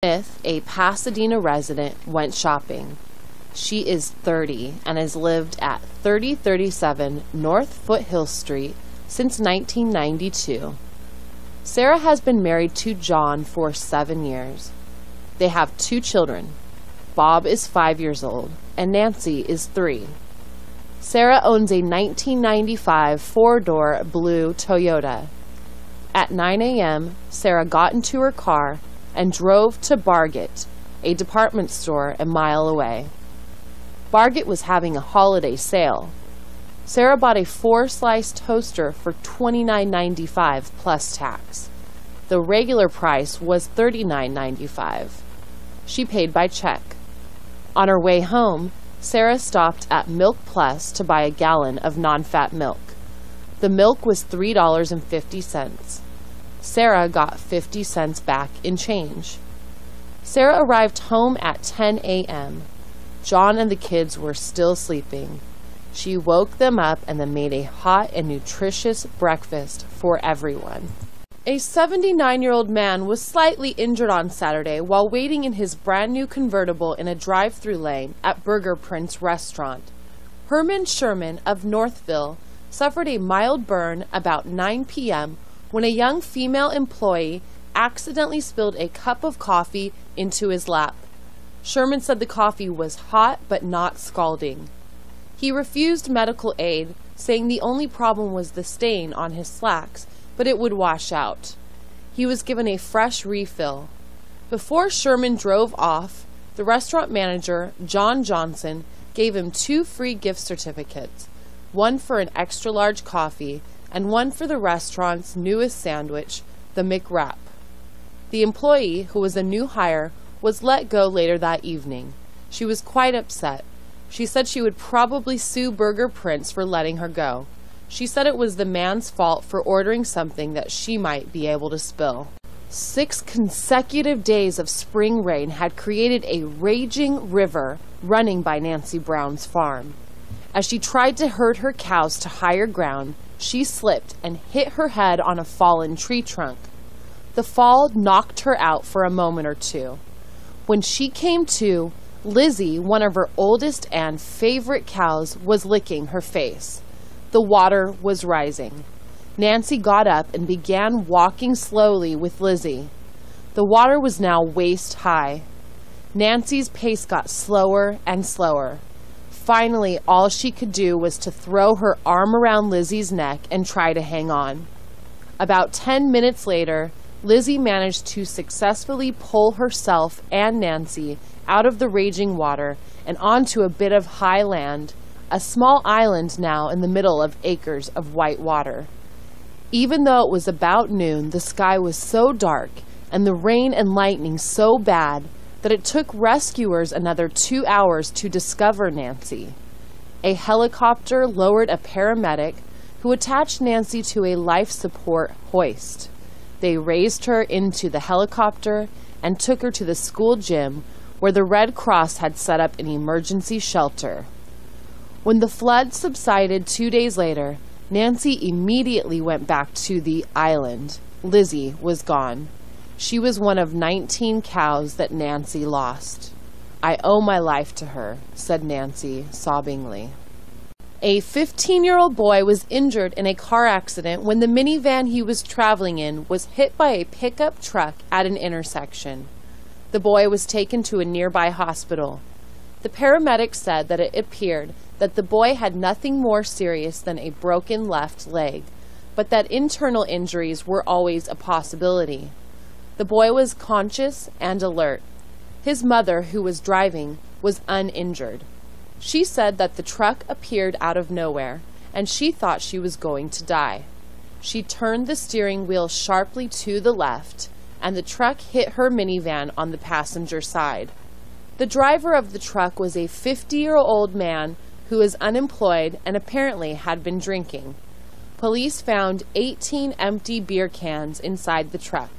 Smith, a Pasadena resident, went shopping. She is 30 and has lived at 3037 North Foothill Street since 1992. Sarah has been married to John for 7 years. They have 2 children. Bob is 5 years old and Nancy is 3. Sarah owns a 1995 4-door blue Toyota. At 9 a.m., Sarah got into her car and drove to Bargett, a department store a mile away. Bargett was having a holiday sale. Sarah bought a 4-slice toaster for $29.95 plus tax. The regular price was $39.95. She paid by check. On her way home, Sarah stopped at Milk Plus to buy a gallon of non-fat milk. The milk was $3.50. Sarah got 50 cents back in change. Sarah arrived home at 10 a.m. John and the kids were still sleeping. She woke them up and then made a hot and nutritious breakfast for everyone. A 79-year-old man was slightly injured on Saturday while waiting in his brand new convertible in a drive-through lane at Burger Prince restaurant. Herman Sherman of Northville suffered a mild burn about 9 p.m. when a young female employee accidentally spilled a cup of coffee into his lap. Sherman said the coffee was hot but not scalding. He refused medical aid, saying the only problem was the stain on his slacks, but it would wash out. He was given a fresh refill. Before Sherman drove off, the restaurant manager, John Johnson, gave him 2 free gift certificates, one for an extra-large coffee and one for the restaurant's newest sandwich, the McWrap. The employee, who was a new hire, was let go later that evening. She was quite upset. She said she would probably sue Burger Prince for letting her go. She said it was the man's fault for ordering something that she might be able to spill. 6 consecutive days of spring rain had created a raging river running by Nancy Brown's farm. As she tried to herd her cows to higher ground, she slipped and hit her head on a fallen tree trunk. The fall knocked her out for a moment or two. When she came to, Lizzie, one of her oldest and favorite cows, was licking her face. The water was rising. Nancy got up and began walking slowly with Lizzie. The water was now waist high. Nancy's pace got slower and slower. Finally, all she could do was to throw her arm around Lizzie's neck and try to hang on. About 10 minutes later, Lizzie managed to successfully pull herself and Nancy out of the raging water and onto a bit of high land, a small island now in the middle of acres of white water. Even though it was about noon, the sky was so dark and the rain and lightning so bad that it took rescuers another 2 hours to discover Nancy. A helicopter lowered a paramedic who attached Nancy to a life support hoist. They raised her into the helicopter and took her to the school gym where the Red Cross had set up an emergency shelter. When the flood subsided 2 days later, Nancy immediately went back to the island. Lizzie was gone. She was one of 19 cows that Nancy lost. "I owe my life to her," said Nancy sobbingly. A 15-year-old boy was injured in a car accident when the minivan he was traveling in was hit by a pickup truck at an intersection. The boy was taken to a nearby hospital. The paramedics said that it appeared that the boy had nothing more serious than a broken left leg, but that internal injuries were always a possibility. The boy was conscious and alert. His mother, who was driving, was uninjured. She said that the truck appeared out of nowhere, and she thought she was going to die. She turned the steering wheel sharply to the left, and the truck hit her minivan on the passenger side. The driver of the truck was a 50-year-old man who was unemployed and apparently had been drinking. Police found 18 empty beer cans inside the truck.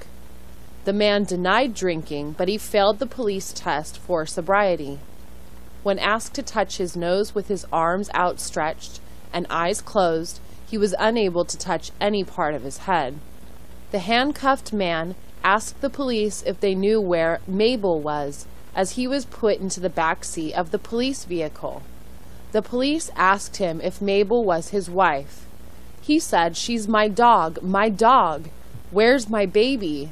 The man denied drinking, but he failed the police test for sobriety. When asked to touch his nose with his arms outstretched and eyes closed, he was unable to touch any part of his head. The handcuffed man asked the police if they knew where Mabel was, as he was put into the back seat of the police vehicle. The police asked him if Mabel was his wife. He said, "She's my dog, my dog. Where's my baby?"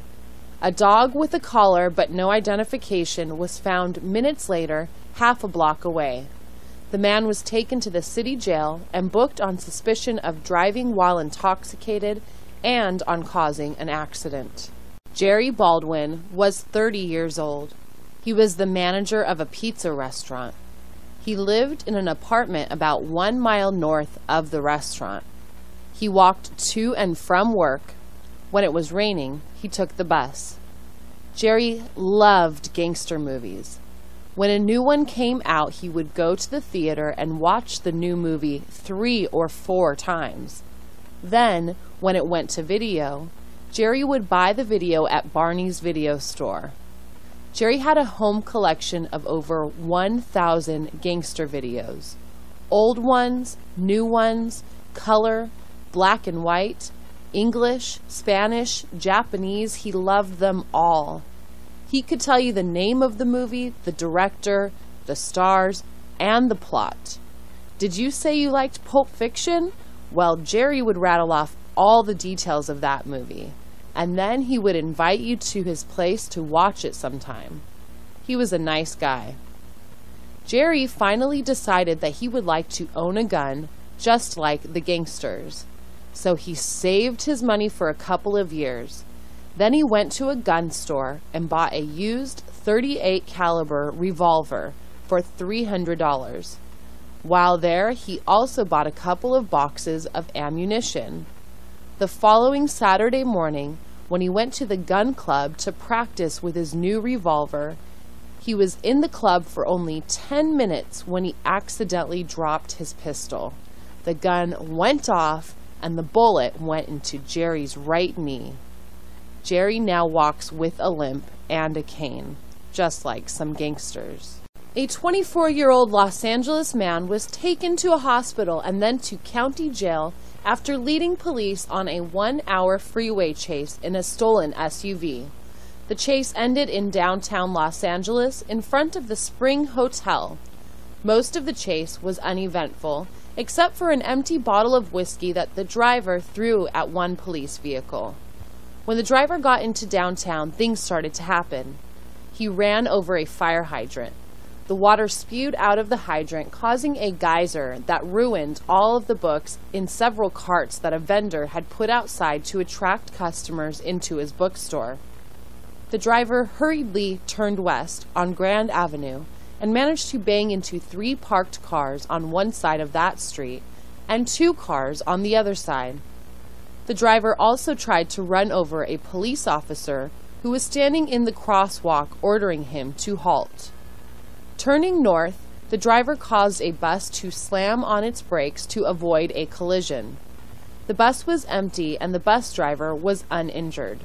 A dog with a collar but no identification was found minutes later, half a block away. The man was taken to the city jail and booked on suspicion of driving while intoxicated and on causing an accident. Jerry Baldwin was 30 years old. He was the manager of a pizza restaurant. He lived in an apartment about 1 mile north of the restaurant. He walked to and from work. When it was raining, he took the bus. Jerry loved gangster movies. When a new one came out, he would go to the theater and watch the new movie 3 or 4 times. Then, when it went to video, Jerry would buy the video at Barney's video store. Jerry had a home collection of over 1,000 gangster videos. Old ones, new ones, color, black and white, English, Spanish, Japanese, he loved them all. He could tell you the name of the movie, the director, the stars, and the plot. Did you say you liked Pulp Fiction? Well, Jerry would rattle off all the details of that movie, and then he would invite you to his place to watch it sometime. He was a nice guy. Jerry finally decided that he would like to own a gun, just like the gangsters. So he saved his money for a couple of years. Then he went to a gun store and bought a used .38 caliber revolver for $300. While there, he also bought a couple of boxes of ammunition. The following Saturday morning, when he went to the gun club to practice with his new revolver, he was in the club for only 10 minutes when he accidentally dropped his pistol. The gun went off and the bullet went into Jerry's right knee. Jerry now walks with a limp and a cane, just like some gangsters. A 24-year-old Los Angeles man was taken to a hospital and then to county jail after leading police on a 1-hour freeway chase in a stolen SUV. The chase ended in downtown Los Angeles in front of the Spring Hotel. Most of the chase was uneventful, except for an empty bottle of whiskey that the driver threw at one police vehicle. When the driver got into downtown, things started to happen. He ran over a fire hydrant. The water spewed out of the hydrant, causing a geyser that ruined all of the books in several carts that a vendor had put outside to attract customers into his bookstore. The driver hurriedly turned west on Grand Avenue and managed to bang into 3 parked cars on one side of that street and 2 cars on the other side. The driver also tried to run over a police officer who was standing in the crosswalk ordering him to halt. Turning north, the driver caused a bus to slam on its brakes to avoid a collision. The bus was empty and the bus driver was uninjured.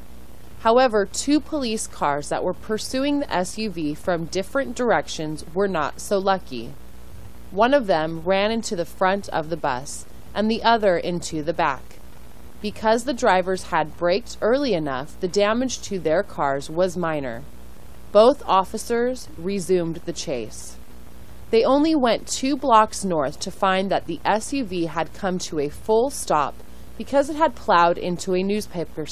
However, 2 police cars that were pursuing the SUV from different directions were not so lucky. One of them ran into the front of the bus and the other into the back. Because the drivers had braked early enough, the damage to their cars was minor. Both officers resumed the chase. They only went 2 blocks north to find that the SUV had come to a full stop because it had plowed into a newspaper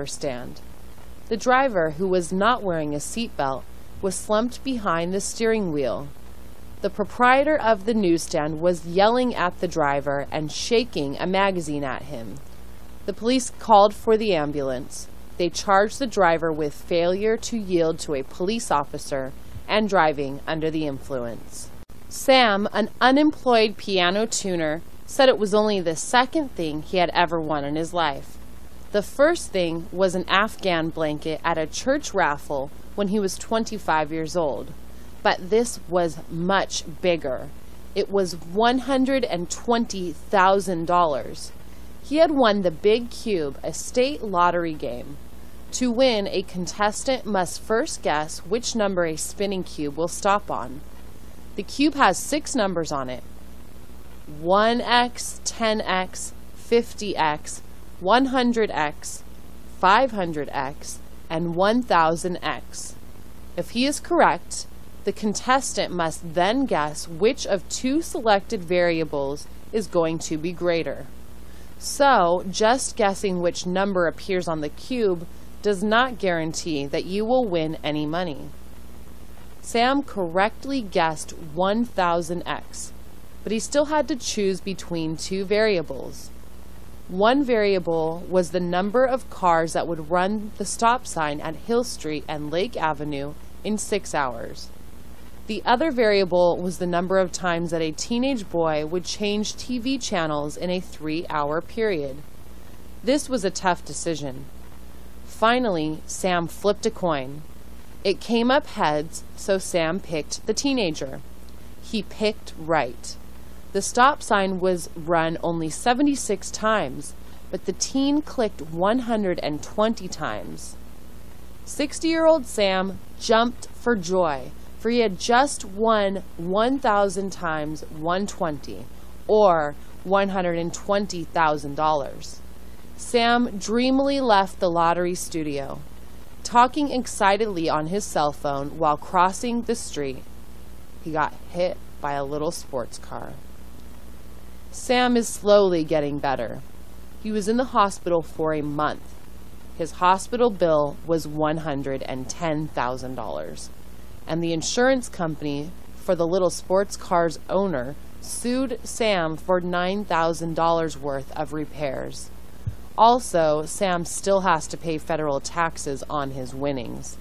stand. The driver, who was not wearing a seatbelt, was slumped behind the steering wheel. The proprietor of the newsstand was yelling at the driver and shaking a magazine at him. The police called for the ambulance. They charged the driver with failure to yield to a police officer and driving under the influence. Sam, an unemployed piano tuner, said it was only the second thing he had ever won in his life. The first thing was an Afghan blanket at a church raffle when he was 25 years old. But this was much bigger. It was $120,000. He had won the Big Cube, a state lottery game. To win, a contestant must first guess which number a spinning cube will stop on. The cube has 6 numbers on it. 1x, 10x, 50x, 100x, 500x, and 1000x. If he is correct, the contestant must then guess which of two selected variables is going to be greater. So, just guessing which number appears on the cube does not guarantee that you will win any money. Sam correctly guessed 1000x, but he still had to choose between two variables. One variable was the number of cars that would run the stop sign at Hill Street and Lake Avenue in 6 hours. The other variable was the number of times that a teenage boy would change TV channels in a 3-hour period. This was a tough decision. Finally, Sam flipped a coin. It came up heads, so Sam picked the teenager. He picked right. The stop sign was run only 76 times, but the teen clicked 120 times. 60-year-old Sam jumped for joy, for he had just won 1,000 times 120, or $120,000. Sam dreamily left the lottery studio, talking excitedly on his cell phone while crossing the street. He got hit by a little sports car. Sam is slowly getting better. He was in the hospital for a month. His hospital bill was $110,000, and the insurance company for the little sports car's owner sued Sam for $9,000 worth of repairs. Also, Sam still has to pay federal taxes on his winnings.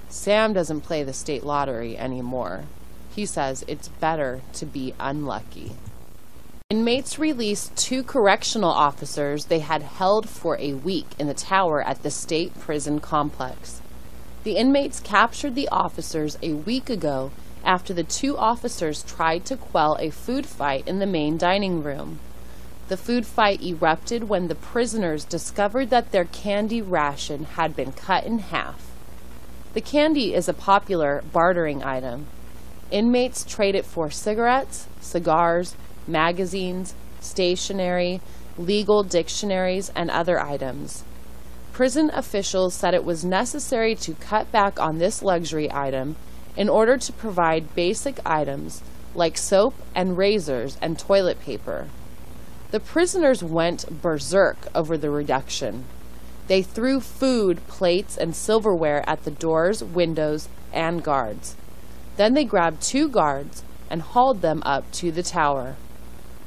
Sam doesn't play the state lottery anymore. He says it's better to be unlucky. Inmates released 2 correctional officers they had held for a week in the tower at the state prison complex. The inmates captured the officers a week ago after the 2 officers tried to quell a food fight in the main dining room. The food fight erupted when the prisoners discovered that their candy ration had been cut in half. The candy is a popular bartering item. Inmates trade it for cigarettes, cigars, magazines, stationery, legal dictionaries, and other items. Prison officials said it was necessary to cut back on this luxury item in order to provide basic items like soap and razors and toilet paper. The prisoners went berserk over the reduction. They threw food, plates, and silverware at the doors, windows, and guards. Then they grabbed 2 guards and hauled them up to the tower.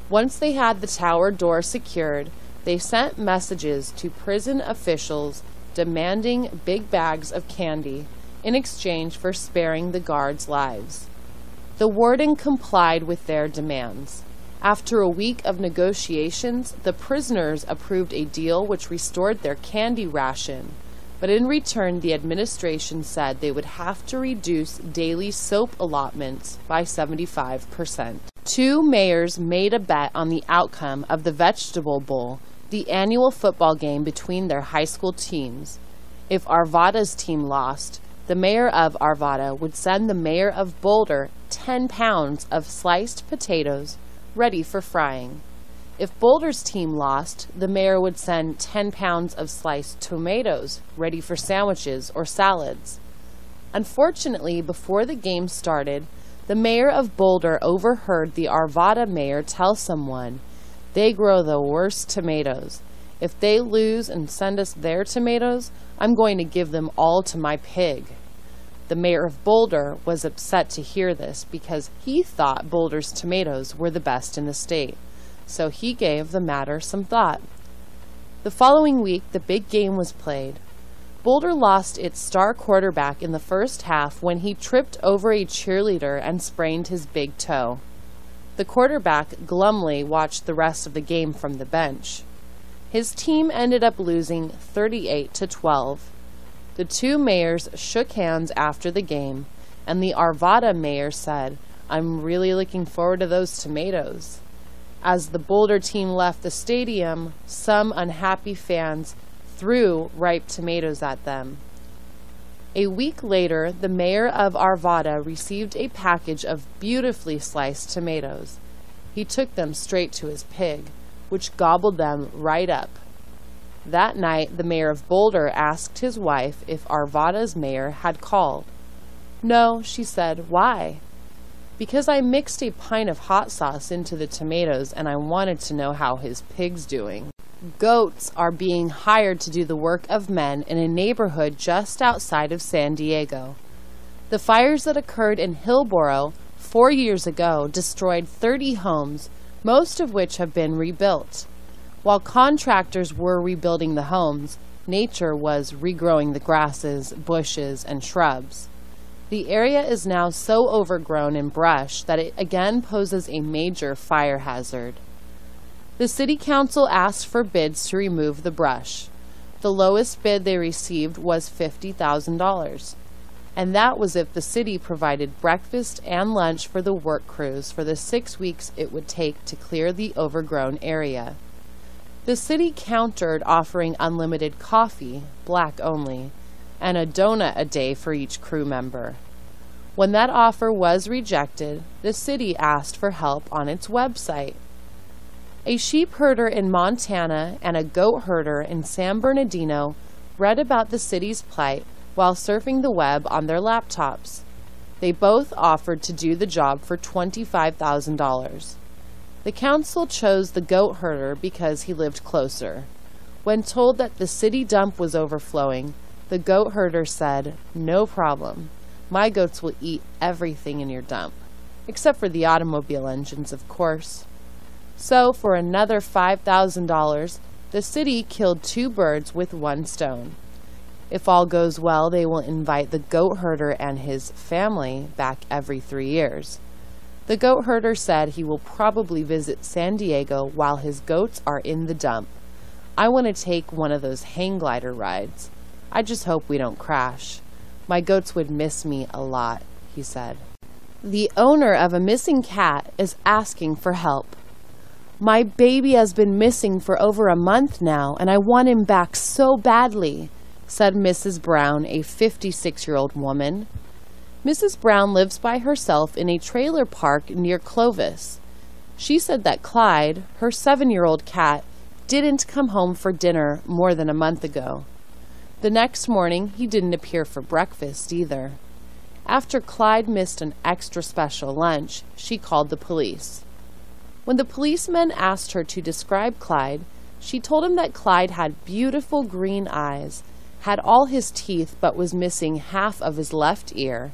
Once they had the tower door secured, they sent messages to prison officials demanding big bags of candy in exchange for sparing the guards' lives. The warden complied with their demands. After a week of negotiations, the prisoners approved a deal which restored their candy ration, but in return the administration said they would have to reduce daily soap allotments by 75%. 2 mayors made a bet on the outcome of the Vegetable Bowl, the annual football game between their high school teams. If Arvada's team lost, the mayor of Arvada would send the mayor of Boulder 10 pounds of sliced potatoes ready for frying. If Boulder's team lost, the mayor would send 10 pounds of sliced tomatoes ready for sandwiches or salads. Unfortunately, before the game started, the mayor of Boulder overheard the Arvada mayor tell someone, "They grow the worst tomatoes. If they lose and send us their tomatoes, I'm going to give them all to my pig." The mayor of Boulder was upset to hear this because he thought Boulder's tomatoes were the best in the state, so he gave the matter some thought. The following week, the big game was played. Boulder lost its star quarterback in the first half when he tripped over a cheerleader and sprained his big toe. The quarterback glumly watched the rest of the game from the bench. His team ended up losing 38-12. The 2 mayors shook hands after the game, and the Arvada mayor said, "I'm really looking forward to those tomatoes." As the Boulder team left the stadium, some unhappy fans threw ripe tomatoes at them. A week later, the mayor of Arvada received a package of beautifully sliced tomatoes. He took them straight to his pig, which gobbled them right up. That night, the mayor of Boulder asked his wife if Arvada's mayor had called. "No," she said. "Why?" "Because I mixed a pint of hot sauce into the tomatoes and I wanted to know how his pig's doing." Goats are being hired to do the work of men in a neighborhood just outside of San Diego. The fires that occurred in Hillsborough 4 years ago destroyed 30 homes, most of which have been rebuilt. While contractors were rebuilding the homes, nature was regrowing the grasses, bushes, and shrubs. The area is now so overgrown in brush that it again poses a major fire hazard. The city council asked for bids to remove the brush. The lowest bid they received was $50,000. And that was if the city provided breakfast and lunch for the work crews for the 6 weeks it would take to clear the overgrown area. The city countered offering unlimited coffee, black only, and a donut a day for each crew member. When that offer was rejected, the city asked for help on its website. A sheep herder in Montana and a goat herder in San Bernardino read about the city's plight while surfing the web on their laptops. They both offered to do the job for $25,000. The council chose the goat herder because he lived closer. When told that the city dump was overflowing, the goat herder said, "No problem. My goats will eat everything in your dump, except for the automobile engines, of course." So, for another $5,000, the city killed 2 birds with 1 stone. If all goes well, they will invite the goat herder and his family back every 3 years. The goat herder said he will probably visit San Diego while his goats are in the dump. "I want to take one of those hang glider rides. I just hope we don't crash. My goats would miss me a lot," he said. The owner of a missing cat is asking for help. "My baby has been missing for over a month now, and I want him back so badly," said Mrs. Brown, a 56-year-old woman. Mrs. Brown lives by herself in a trailer park near Clovis. She said that Clyde, her 7-year-old cat, didn't come home for dinner more than a month ago. The next morning, he didn't appear for breakfast either. After Clyde missed an extra special lunch, she called the police. When the policemen asked her to describe Clyde, she told him that Clyde had beautiful green eyes, had all his teeth but was missing half of his left ear,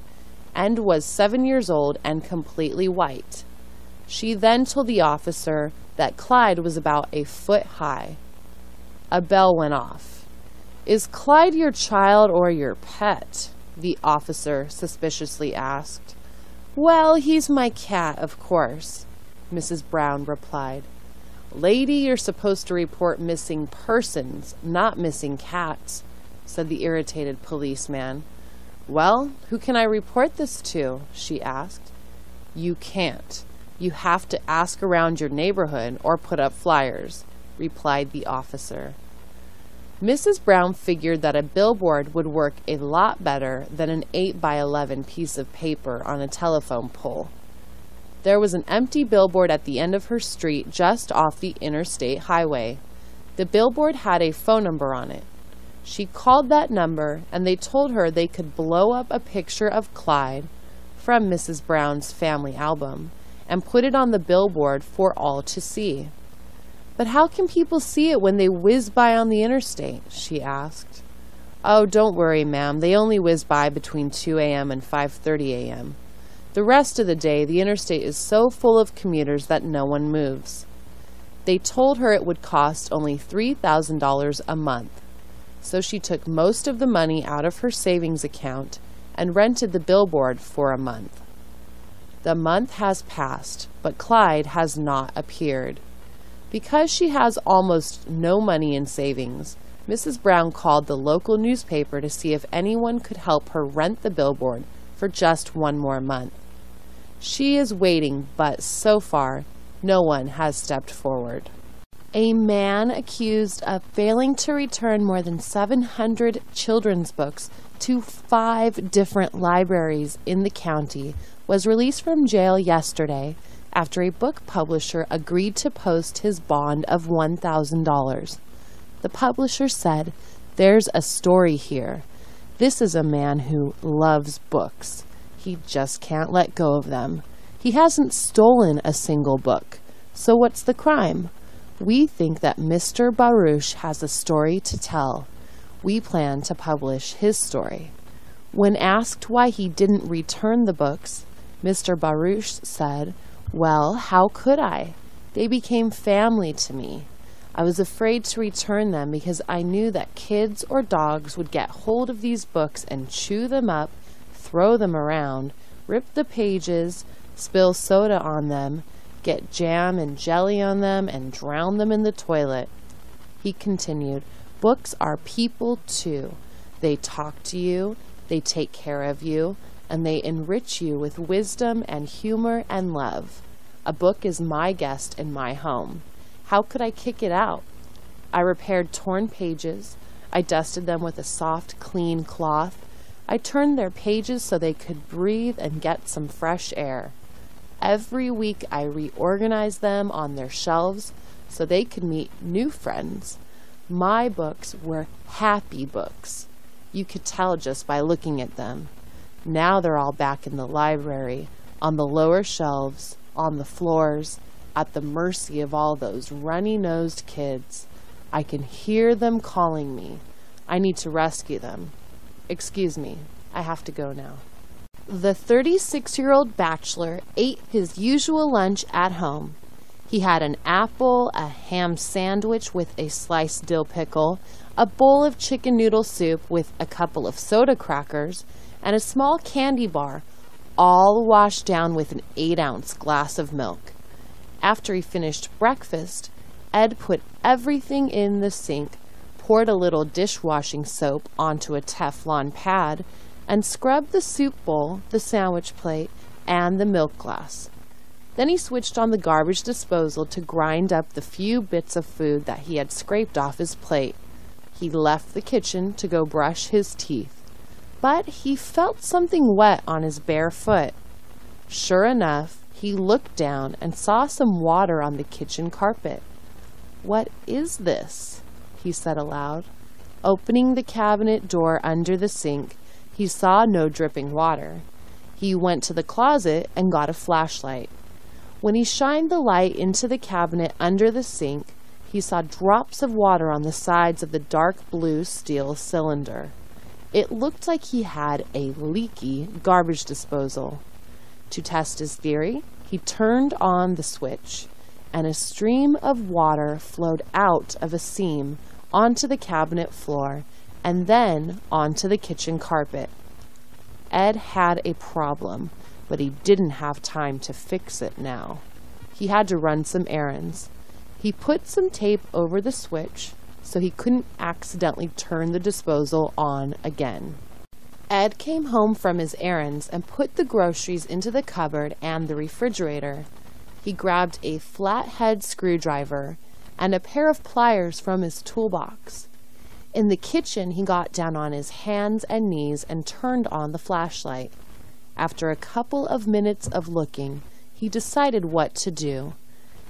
and was 7 years old and completely white. She then told the officer that Clyde was about a foot high. A bell went off. "Is Clyde your child or your pet?" the officer suspiciously asked. "Well, he's my cat, of course," Mrs. Brown replied. "Lady, you're supposed to report missing persons, not missing cats," said the irritated policeman. "Well, who can I report this to?" she asked. "You can't. You have to ask around your neighborhood or put up flyers," replied the officer. Mrs. Brown figured that a billboard would work a lot better than an 8x11 piece of paper on a telephone pole. There was an empty billboard at the end of her street just off the interstate highway. The billboard had a phone number on it. She called that number and they told her they could blow up a picture of Clyde from Mrs. Brown's family album and put it on the billboard for all to see. "But how can people see it when they whiz by on the interstate?" she asked. "Oh, don't worry, ma'am. They only whiz by between 2 a.m. and 5:30 a.m. The rest of the day, the interstate is so full of commuters that no one moves." They told her it would cost only $3,000 a month. So she took most of the money out of her savings account and rented the billboard for a month. The month has passed, but Clyde has not appeared. Because she has almost no money in savings, Mrs. Brown called the local newspaper to see if anyone could help her rent the billboard for just 1 more month. She is waiting, but so far, no one has stepped forward. A man accused of failing to return more than 700 children's books to 5 different libraries in the county was released from jail yesterday, after a book publisher agreed to post his bond of $1,000. The publisher said, "There's a story here. This is a man who loves books. He just can't let go of them. He hasn't stolen a single book. So what's the crime? We think that Mr. Baruch has a story to tell. We plan to publish his story." When asked why he didn't return the books, Mr. Baruch said, "Well, how could I? They became family to me. I was afraid to return them because I knew that kids or dogs would get hold of these books and chew them up, throw them around, rip the pages, spill soda on them, get jam and jelly on them, and drown them in the toilet." He continued, "Books are people too. They talk to you, they take care of you, and they enrich you with wisdom and humor and love. A book is my guest in my home. How could I kick it out? I repaired torn pages. I dusted them with a soft, clean cloth. I turned their pages so they could breathe and get some fresh air. Every week I reorganized them on their shelves so they could meet new friends. My books were happy books. You could tell just by looking at them. Now they're all back in the library, on the lower shelves, on the floors, at the mercy of all those runny-nosed kids. I can hear them calling me. I need to rescue them. Excuse me, I have to go now." The 36-year-old bachelor ate his usual lunch at home. He had an apple, a ham sandwich with a sliced dill pickle, a bowl of chicken noodle soup with a couple of soda crackers, and a small candy bar, all washed down with an 8-ounce glass of milk. After he finished breakfast, Ed put everything in the sink, poured a little dishwashing soap onto a Teflon pad, and scrubbed the soup bowl, the sandwich plate, and the milk glass. Then he switched on the garbage disposal to grind up the few bits of food that he had scraped off his plate. He left the kitchen to go brush his teeth, but he felt something wet on his bare foot. Sure enough, he looked down and saw some water on the kitchen carpet. "What is this?" he said aloud. Opening the cabinet door under the sink, he saw no dripping water. He went to the closet and got a flashlight. When he shined the light into the cabinet under the sink, he saw drops of water on the sides of the dark blue steel cylinder. It looked like he had a leaky garbage disposal. To test his theory, he turned on the switch, and a stream of water flowed out of a seam onto the cabinet floor and then onto the kitchen carpet. Ed had a problem, but he didn't have time to fix it now. He had to run some errands. He put some tape over the switch so he couldn't accidentally turn the disposal on again. Ed came home from his errands and put the groceries into the cupboard and the refrigerator. He grabbed a flathead screwdriver and a pair of pliers from his toolbox. In the kitchen, he got down on his hands and knees and turned on the flashlight. After a couple of minutes of looking, he decided what to do.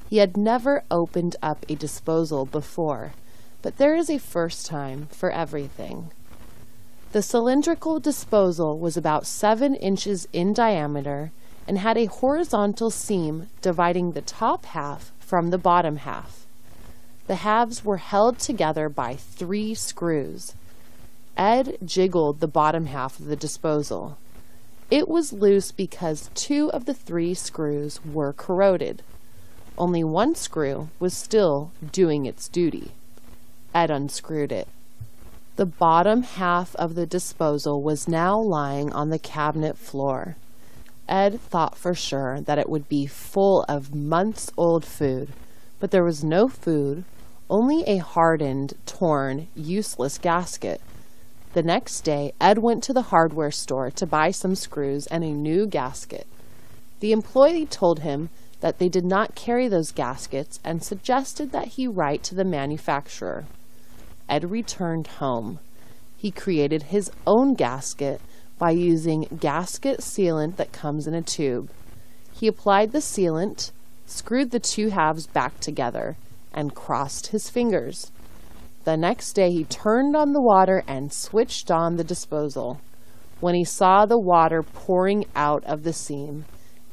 He had never opened up a disposal before, but there is a first time for everything. The cylindrical disposal was about 7 inches in diameter and had a horizontal seam dividing the top half from the bottom half. The halves were held together by 3 screws. Ed jiggled the bottom half of the disposal. It was loose because 2 of the 3 screws were corroded. Only 1 screw was still doing its duty. Ed unscrewed it. The bottom half of the disposal was now lying on the cabinet floor. Ed thought for sure that it would be full of months-old food, but there was no food, only a hardened, torn, useless gasket. The next day, Ed went to the hardware store to buy some screws and a new gasket. The employee told him that they did not carry those gaskets and suggested that he write to the manufacturer. Ed returned home. He created his own gasket by using gasket sealant that comes in a tube. He applied the sealant, screwed the two halves back together, and crossed his fingers. The next day he turned on the water and switched on the disposal. When he saw the water pouring out of the seam,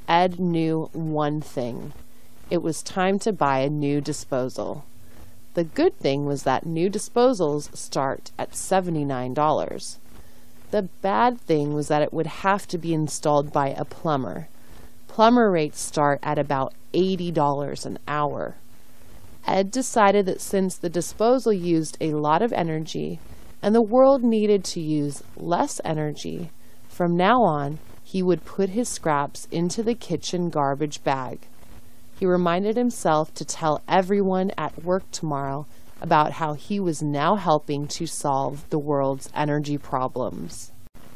Ed knew one thing. It was time to buy a new disposal. The good thing was that new disposals start at $79. The bad thing was that it would have to be installed by a plumber. Plumber rates start at about $80 an hour. Ed decided that since the disposal used a lot of energy and the world needed to use less energy, from now on he would put his scraps into the kitchen garbage bag. He reminded himself to tell everyone at work tomorrow about how he was now helping to solve the world's energy problems.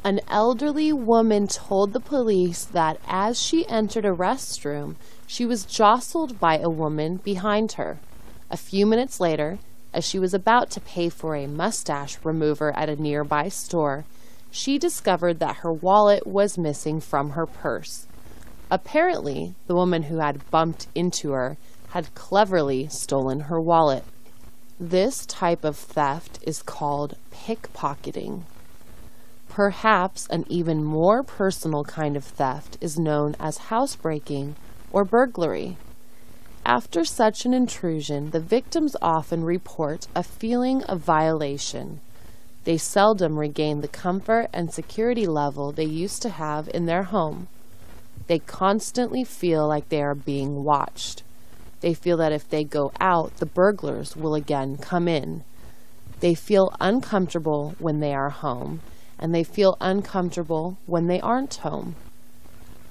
An elderly woman told the police that as she entered a restroom, she was jostled by a woman behind her. A few minutes later, as she was about to pay for a mustache remover at a nearby store, she discovered that her wallet was missing from her purse. Apparently, the woman who had bumped into her had cleverly stolen her wallet. This type of theft is called pickpocketing. Perhaps an even more personal kind of theft is known as housebreaking or burglary. After such an intrusion, the victims often report a feeling of violation. They seldom regain the comfort and security level they used to have in their home. They constantly feel like they are being watched. They feel that if they go out, the burglars will again come in. They feel uncomfortable when they are home, and they feel uncomfortable when they aren't home.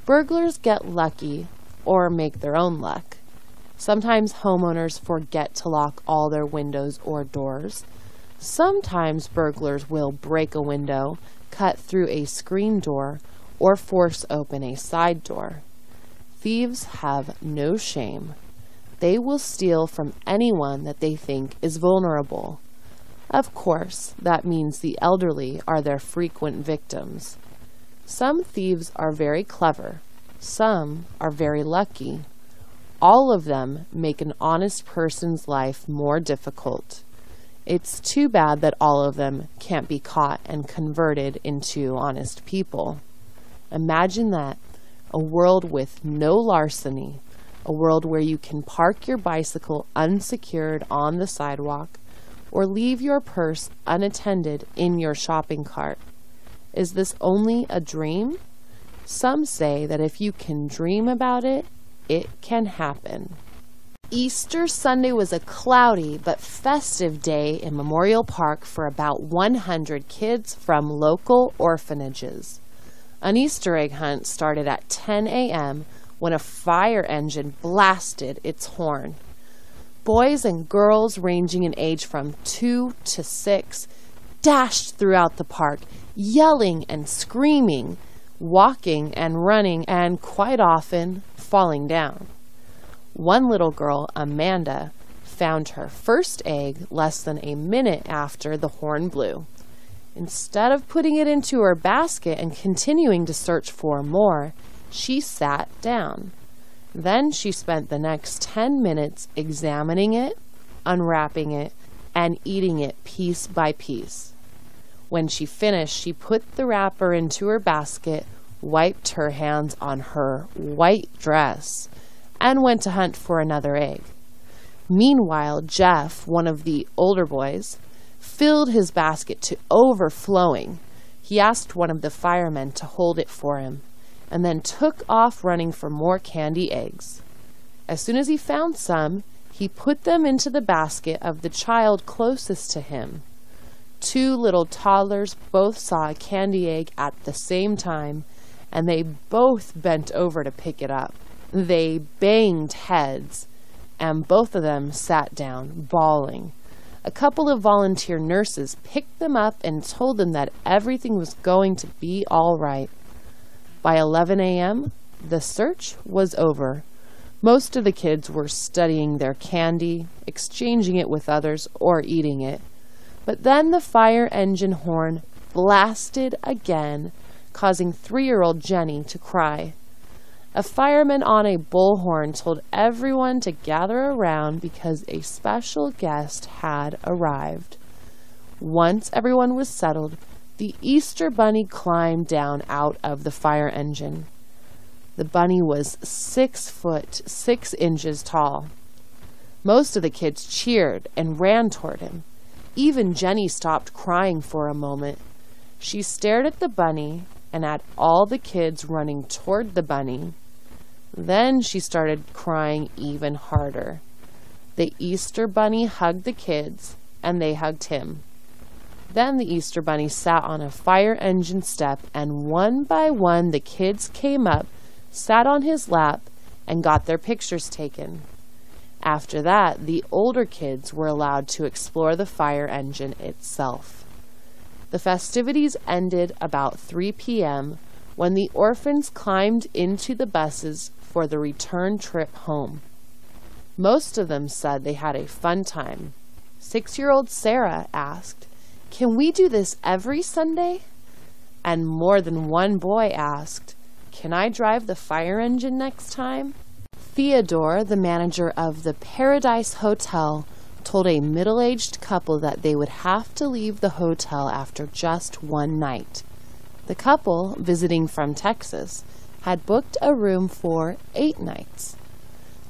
Burglars get lucky or make their own luck. Sometimes homeowners forget to lock all their windows or doors. Sometimes burglars will break a window, cut through a screen door, or force open a side door. Thieves have no shame. They will steal from anyone that they think is vulnerable. Of course, that means the elderly are their frequent victims. Some thieves are very clever. Some are very lucky. All of them make an honest person's life more difficult. It's too bad that all of them can't be caught and converted into honest people. Imagine that, a world with no larceny, a world where you can park your bicycle unsecured on the sidewalk or leave your purse unattended in your shopping cart. Is this only a dream? Some say that if you can dream about it, it can happen. Easter Sunday was a cloudy but festive day in Memorial Park for about 100 kids from local orphanages. An Easter egg hunt started at 10 a.m. when a fire engine blasted its horn. Boys and girls ranging in age from 2 to 6 dashed throughout the park, yelling and screaming, walking and running, and quite often falling down. One little girl, Amanda, found her first egg less than a minute after the horn blew. Instead of putting it into her basket and continuing to search for more, she sat down. Then she spent the next 10 minutes examining it, unwrapping it, and eating it piece by piece. When she finished, she put the wrapper into her basket, wiped her hands on her white dress, and went to hunt for another egg. Meanwhile, Jeff, one of the older boys, filled his basket to overflowing. He asked one of the firemen to hold it for him, and then took off running for more candy eggs. As soon as he found some, he put them into the basket of the child closest to him. 2 little toddlers both saw a candy egg at the same time, and they both bent over to pick it up. They banged heads, and both of them sat down, bawling. A couple of volunteer nurses picked them up and told them that everything was going to be all right. By 11 a.m., the search was over. Most of the kids were studying their candy, exchanging it with others, or eating it. But then the fire engine horn blasted again, causing 3-year-old Jenny to cry. A fireman on a bullhorn told everyone to gather around because a special guest had arrived. Once everyone was settled, the Easter Bunny climbed down out of the fire engine. The bunny was 6 foot 6 inches tall. Most of the kids cheered and ran toward him. Even Jenny stopped crying for a moment. She stared at the bunny and at all the kids running toward the bunny. Then she started crying even harder. The Easter Bunny hugged the kids, and they hugged him. Then the Easter Bunny sat on a fire engine step, and one by one the kids came up, sat on his lap, and got their pictures taken. After that, the older kids were allowed to explore the fire engine itself. The festivities ended about 3 p.m. when the orphans climbed into the buses for the return trip home. Most of them said they had a fun time. 6-year-old Sarah asked, "Can we do this every Sunday?" And more than one boy asked, "Can I drive the fire engine next time?" Theodore, the manager of the Paradise Hotel, told a middle-aged couple that they would have to leave the hotel after just one night. The couple, visiting from Texas, had booked a room for 8 nights.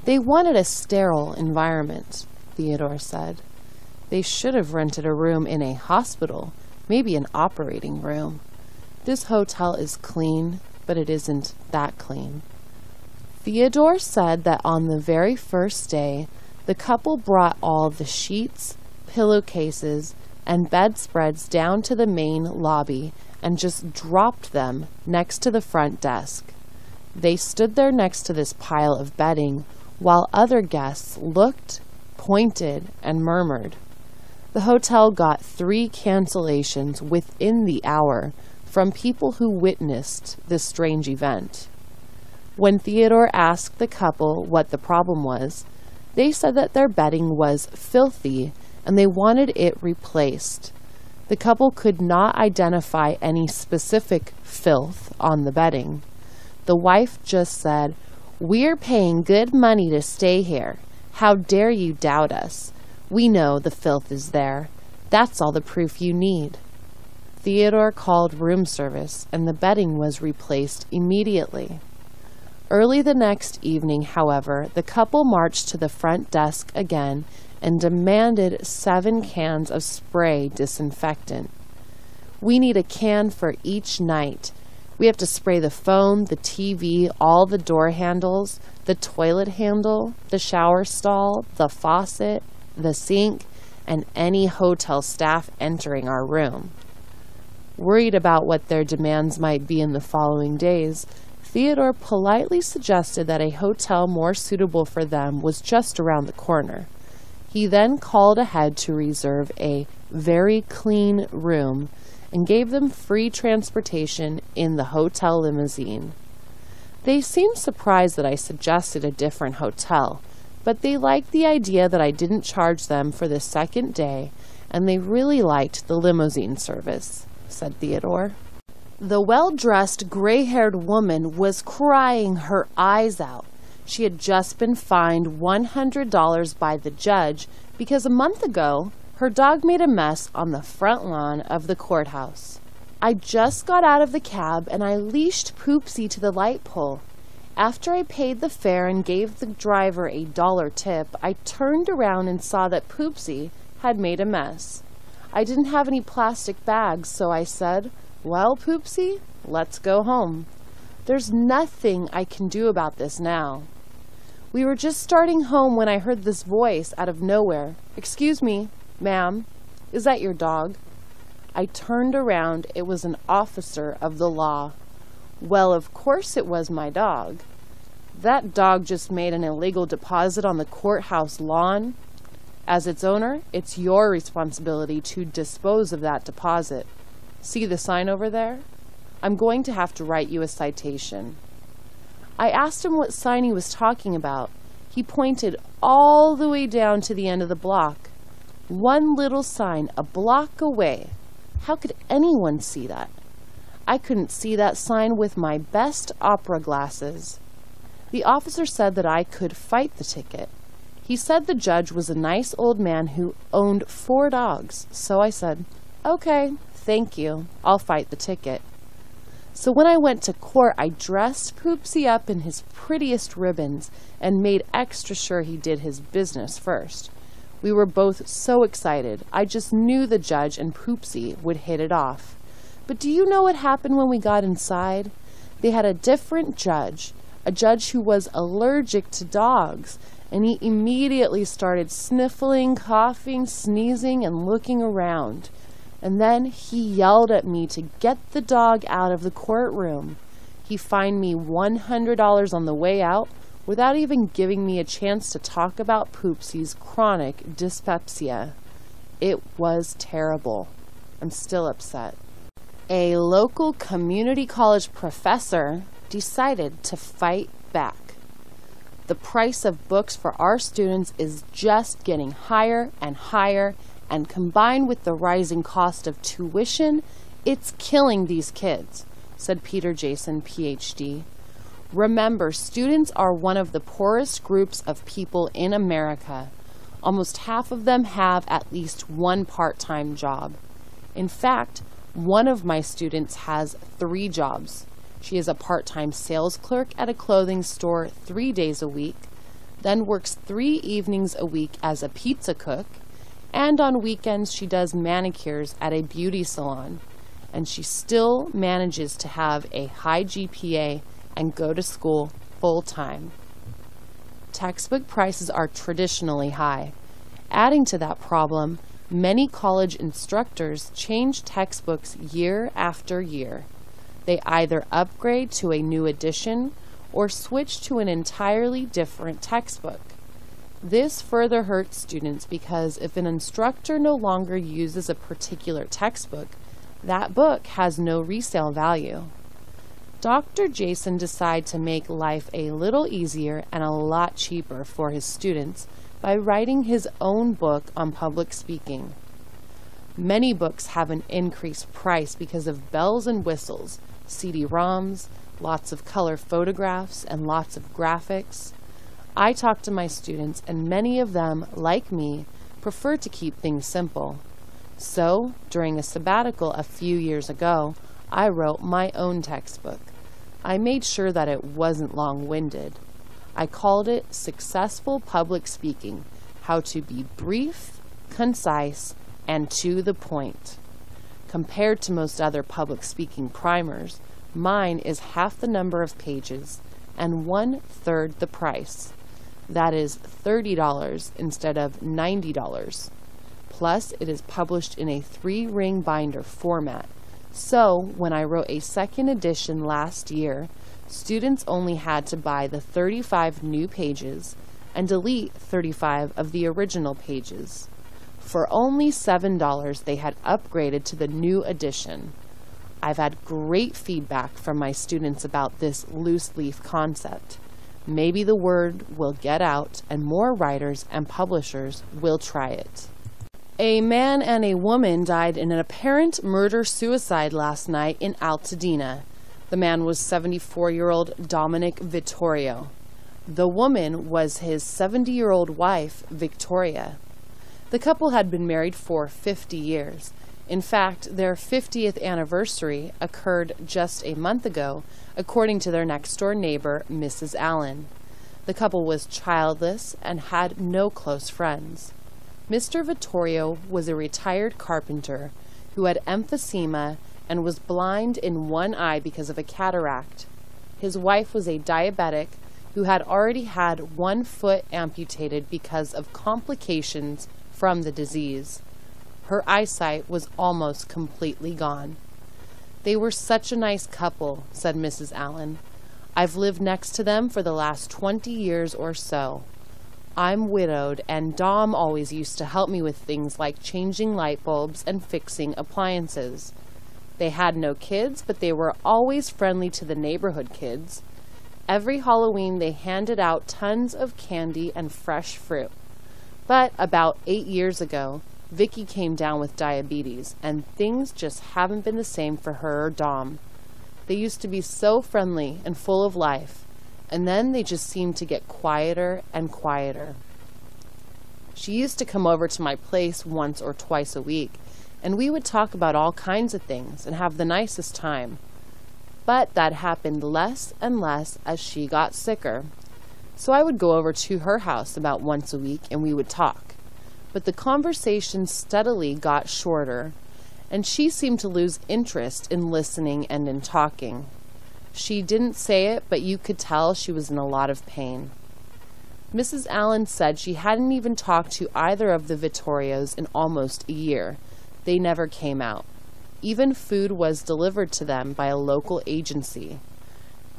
They wanted a sterile environment, Theodore said. They should have rented a room in a hospital, maybe an operating room. This hotel is clean, but it isn't that clean. Theodore said that on the very first day, the couple brought all the sheets, pillowcases, and bedspreads down to the main lobby and just dropped them next to the front desk. They stood there next to this pile of bedding while other guests looked, pointed, and murmured. The hotel got 3 cancellations within the hour from people who witnessed this strange event. When Theodore asked the couple what the problem was, they said that their bedding was filthy and they wanted it replaced. The couple could not identify any specific filth on the bedding. The wife just said, "We're paying good money to stay here. How dare you doubt us? We know the filth is there. That's all the proof you need." Theodore called room service and the bedding was replaced immediately. Early the next evening, however, the couple marched to the front desk again and demanded 7 cans of spray disinfectant. "We need a can for each night. We have to spray the phone, the TV, all the door handles, the toilet handle, the shower stall, the faucet, the sink, and any hotel staff entering our room." Worried about what their demands might be in the following days, Theodore politely suggested that a hotel more suitable for them was just around the corner. He then called ahead to reserve a very clean room and gave them free transportation in the hotel limousine. They seemed surprised that I suggested a different hotel, but they liked the idea that I didn't charge them for the second day, and they really liked the limousine service, said Theodore. The well-dressed, gray-haired woman was crying her eyes out. She had just been fined $100 by the judge because a month ago, her dog made a mess on the front lawn of the courthouse. "I just got out of the cab and I leashed Poopsie to the light pole. After I paid the fare and gave the driver a $1 tip, I turned around and saw that Poopsie had made a mess. I didn't have any plastic bags, so I said, 'Well, Poopsie, let's go home. There's nothing I can do about this now.' We were just starting home when I heard this voice out of nowhere. 'Excuse me, ma'am, is that your dog?' I turned around. It was an officer of the law. Well, of course it was my dog. That dog just made an illegal deposit on the courthouse lawn. As its owner, it's your responsibility to dispose of that deposit. See the sign over there? I'm going to have to write you a citation." I asked him what sign he was talking about. He pointed all the way down to the end of the block. One little sign a block away. How could anyone see that? I couldn't see that sign with my best opera glasses. The officer said that I could fight the ticket. He said the judge was a nice old man who owned 4 dogs, so I said, "Okay, thank you, I'll fight the ticket." So when I went to court, I dressed Poopsie up in his prettiest ribbons and made extra sure he did his business first. We were both so excited. I just knew the judge and Poopsie would hit it off. But do you know what happened when we got inside? They had a different judge, a judge who was allergic to dogs, and he immediately started sniffling, coughing, sneezing, and looking around. And then he yelled at me to get the dog out of the courtroom. He fined me $100 on the way out without even giving me a chance to talk about Poopsie's chronic dyspepsia. It was terrible. I'm still upset. A local community college professor decided to fight back. The price of books for our students is just getting higher and higher, and combined with the rising cost of tuition, it's killing these kids, said Peter Jason, PhD. Remember, students are one of the poorest groups of people in America. Almost half of them have at least one part-time job. In fact, one of my students has 3 jobs. She is a part-time sales clerk at a clothing store 3 days a week, then works 3 evenings a week as a pizza cook, and on weekends she does manicures at a beauty salon, and she still manages to have a high GPA and go to school full-time. Textbook prices are traditionally high. Adding to that problem, many college instructors change textbooks year after year. They either upgrade to a new edition or switch to an entirely different textbook. This further hurts students because if an instructor no longer uses a particular textbook, that book has no resale value. Dr. Jason decided to make life a little easier and a lot cheaper for his students by writing his own book on public speaking. Many books have an increased price because of bells and whistles, CD-ROMs, lots of color photographs, and lots of graphics. I talk to my students, and many of them, like me, prefer to keep things simple. So, during a sabbatical a few years ago, I wrote my own textbook. I made sure that it wasn't long-winded. I called it Successful Public Speaking: How to Be Brief, Concise, and to the Point. Compared to most other public speaking primers, mine is half the number of pages and 1/3 the price. That is $30 instead of $90. Plus, it is published in a 3-ring binder format. So, when I wrote a second edition last year, students only had to buy the 35 new pages and delete 35 of the original pages. For only $7, they had upgraded to the new edition. I've had great feedback from my students about this loose leaf concept. Maybe the word will get out and more writers and publishers will try it. A man and a woman died in an apparent murder-suicide last night in Altadena. The man was 74-year-old Dominic Vittorio. The woman was his 70-year-old wife, Victoria. The couple had been married for 50 years. In fact, their 50th anniversary occurred just a month ago, according to their next-door neighbor, Mrs. Allen. The couple was childless and had no close friends. Mr. Vittorio was a retired carpenter who had emphysema and was blind in one eye because of a cataract. His wife was a diabetic who had already had one foot amputated because of complications from the disease. Her eyesight was almost completely gone. "They were such a nice couple," said Mrs. Allen. "I've lived next to them for the last 20 years or so. I'm widowed, and Dom always used to help me with things like changing light bulbs and fixing appliances. They had no kids, but they were always friendly to the neighborhood kids. Every Halloween they handed out tons of candy and fresh fruit. But about 8 years ago, Vicky came down with diabetes, and things just haven't been the same for her or Dom. They used to be so friendly and full of life, and then they just seemed to get quieter and quieter. She used to come over to my place once or twice a week, and we would talk about all kinds of things and have the nicest time. But that happened less and less as she got sicker. So I would go over to her house about once a week and we would talk. But the conversation steadily got shorter, and she seemed to lose interest in listening and in talking. She didn't say it, but you could tell she was in a lot of pain. Mrs. Allen said she hadn't even talked to either of the Vittorios in almost a year. They never came out. Even food was delivered to them by a local agency.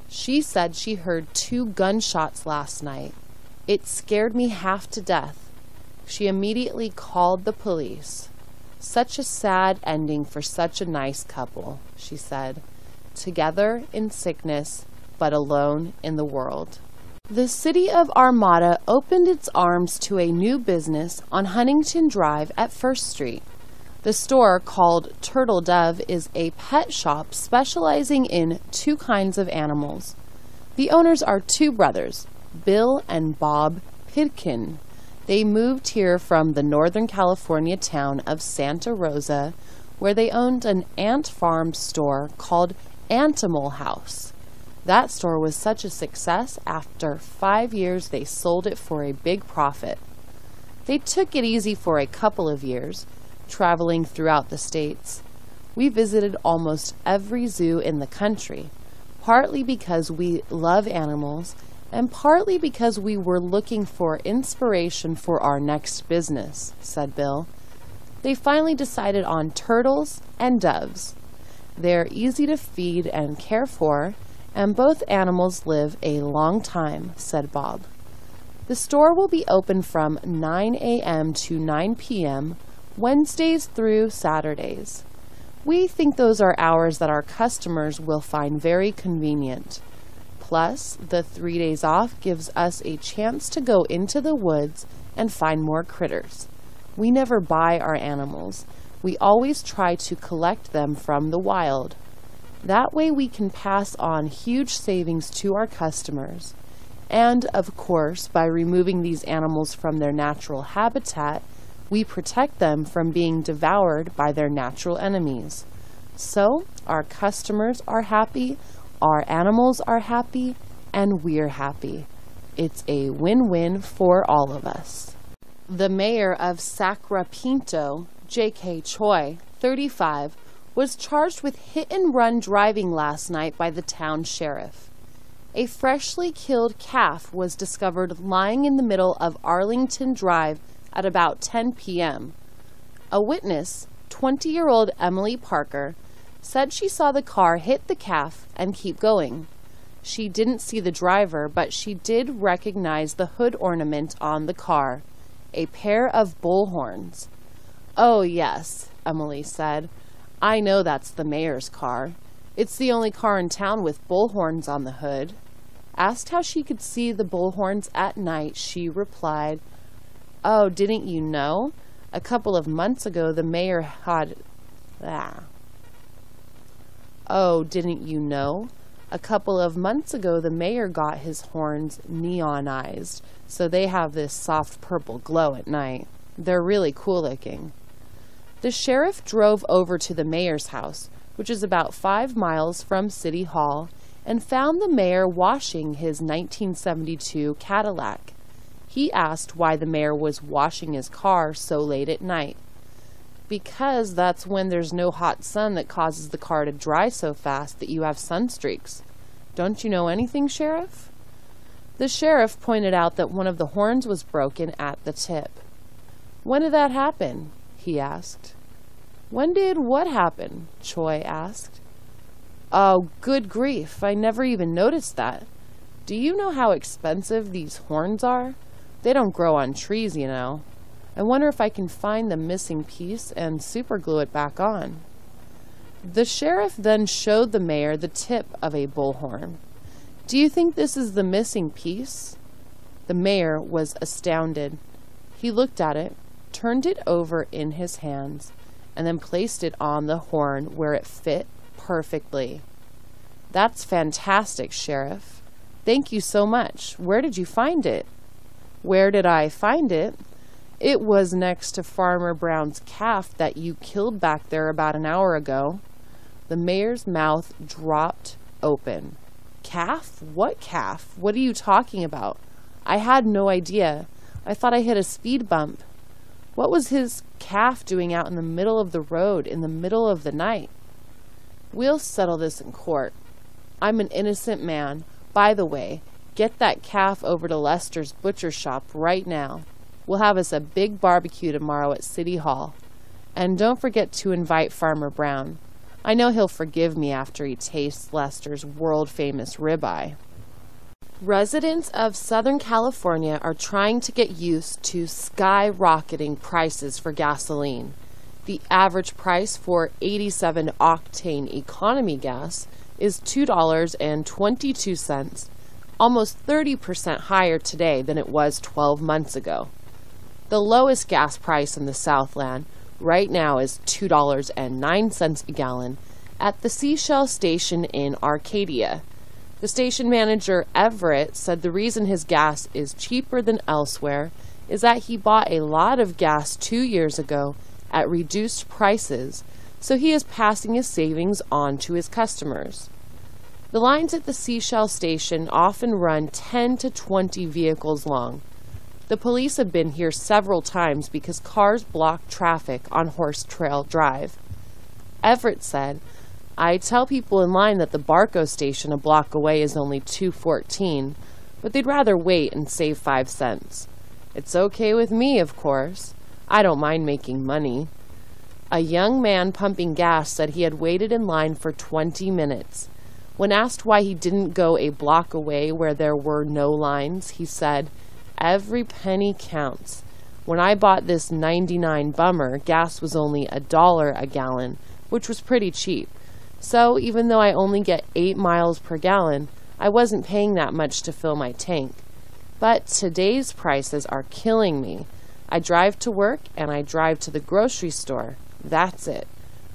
She said she heard 2 gunshots last night. It scared me half to death. She immediately called the police. Such a sad ending for such a nice couple, she said. Together in sickness, but alone in the world. The city of Armada opened its arms to a new business on Huntington Drive at First Street. The store, called Turtle Dove, is a pet shop specializing in 2 kinds of animals. The owners are 2 brothers, Bill and Bob Pitkin. They moved here from the Northern California town of Santa Rosa, where they owned an ant farm store called Antimal House. That store was such a success, after 5 years they sold it for a big profit. They took it easy for a couple of years, traveling throughout the states. We visited almost every zoo in the country, partly because we love animals and partly because we were looking for inspiration for our next business, said Bill. They finally decided on turtles and doves. They're easy to feed and care for, and both animals live a long time, said Bob. The store will be open from 9 a.m. to 9 p.m., Wednesdays through Saturdays. We think those are hours that our customers will find very convenient. Plus, the 3 days off gives us a chance to go into the woods and find more critters. We never buy our animals. We always try to collect them from the wild. That way we can pass on huge savings to our customers. And, of course, by removing these animals from their natural habitat, we protect them from being devoured by their natural enemies. So, our customers are happy, our animals are happy, and we're happy. It's a win-win for all of us. The mayor of Sacramento, J.K. Choi, 35, was charged with hit-and-run driving last night by the town sheriff. A freshly killed calf was discovered lying in the middle of Arlington Drive at about 10 p.m. A witness, 20-year-old Emily Parker, said she saw the car hit the calf and keep going. She didn't see the driver, but she did recognize the hood ornament on the car, a pair of bullhorns. "Oh, yes," Emily said. "I know that's the mayor's car. It's the only car in town with bullhorns on the hood." Asked how she could see the bullhorns at night, she replied, "Oh, didn't you know? A couple of months ago the mayor had... Oh, didn't you know? A couple of months ago the mayor got his horns neonized, so they have this soft purple glow at night. They're really cool looking." The sheriff drove over to the mayor's house, which is about 5 miles from City Hall, and found the mayor washing his 1972 Cadillac. He asked why the mayor was washing his car so late at night. "Because that's when there's no hot sun that causes the car to dry so fast that you have sunstreaks. Don't you know anything, Sheriff?" The sheriff pointed out that one of the horns was broken at the tip. "When did that happen?" he asked. "When did what happen?" Choi asked. "Oh, good grief, I never even noticed that. Do you know how expensive these horns are? They don't grow on trees, you know. I wonder if I can find the missing piece and superglue it back on." The sheriff then showed the mayor the tip of a bullhorn. "Do you think this is the missing piece?" The mayor was astounded. He looked at it, turned it over in his hands, and then placed it on the horn where it fit perfectly. "That's fantastic, Sheriff. Thank you so much. Where did you find it? Where did I find it? It was next to Farmer Brown's calf that you killed back there about an hour ago. The mayor's mouth dropped open. Calf? What calf? What are you talking about? I had no idea. I thought I hit a speed bump. What was his calf doing out in the middle of the road in the middle of the night? We'll settle this in court. I'm an innocent man. By the way, get that calf over to Lester's butcher shop right now. We'll have us a big barbecue tomorrow at City Hall. And don't forget to invite Farmer Brown. I know he'll forgive me after he tastes Lester's world-famous ribeye. Residents of Southern California are trying to get used to skyrocketing prices for gasoline. The average price for 87-octane economy gas is $2.22, almost 30% higher today than it was 12 months ago. The lowest gas price in the Southland right now is $2.09 a gallon at the Seashell station in Arcadia. The station manager, Everett, said the reason his gas is cheaper than elsewhere is that he bought a lot of gas 2 years ago at reduced prices, so he is passing his savings on to his customers. The lines at the Seashell station often run 10 to 20 vehicles long. The police have been here several times because cars block traffic on Horse Trail Drive. Everett said, I tell people in line that the Barco station a block away is only $2.14, but they'd rather wait and save 5 cents. It's okay with me, of course. I don't mind making money. A young man pumping gas said he had waited in line for 20 minutes. When asked why he didn't go a block away where there were no lines, he said, every penny counts. When I bought this 99 bummer, gas was only $1 a gallon, which was pretty cheap. So even though I only get 8 miles per gallon, I wasn't paying that much to fill my tank. But today's prices are killing me. I drive to work and I drive to the grocery store. That's it.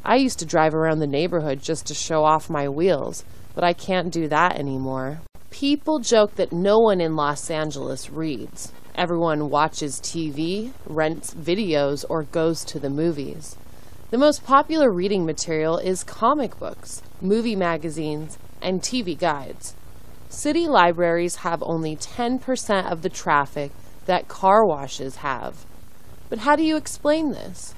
I used to drive around the neighborhood just to show off my wheels, but I can't do that anymore. People joke that no one in Los Angeles reads. Everyone watches TV, rents videos, or goes to the movies. The most popular reading material is comic books, movie magazines, and TV guides. City libraries have only 10% of the traffic that car washes have. But how do you explain this?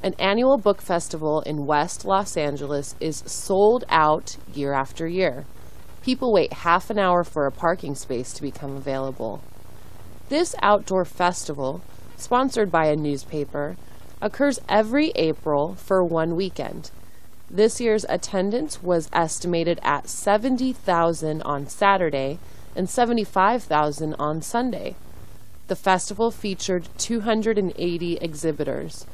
An annual book festival in West Los Angeles is sold out year after year. People wait half an hour for a parking space to become available. This outdoor festival, sponsored by a newspaper, occurs every April for one weekend. This year's attendance was estimated at 70,000 on Saturday and 75,000 on Sunday. The festival featured 280 exhibitors.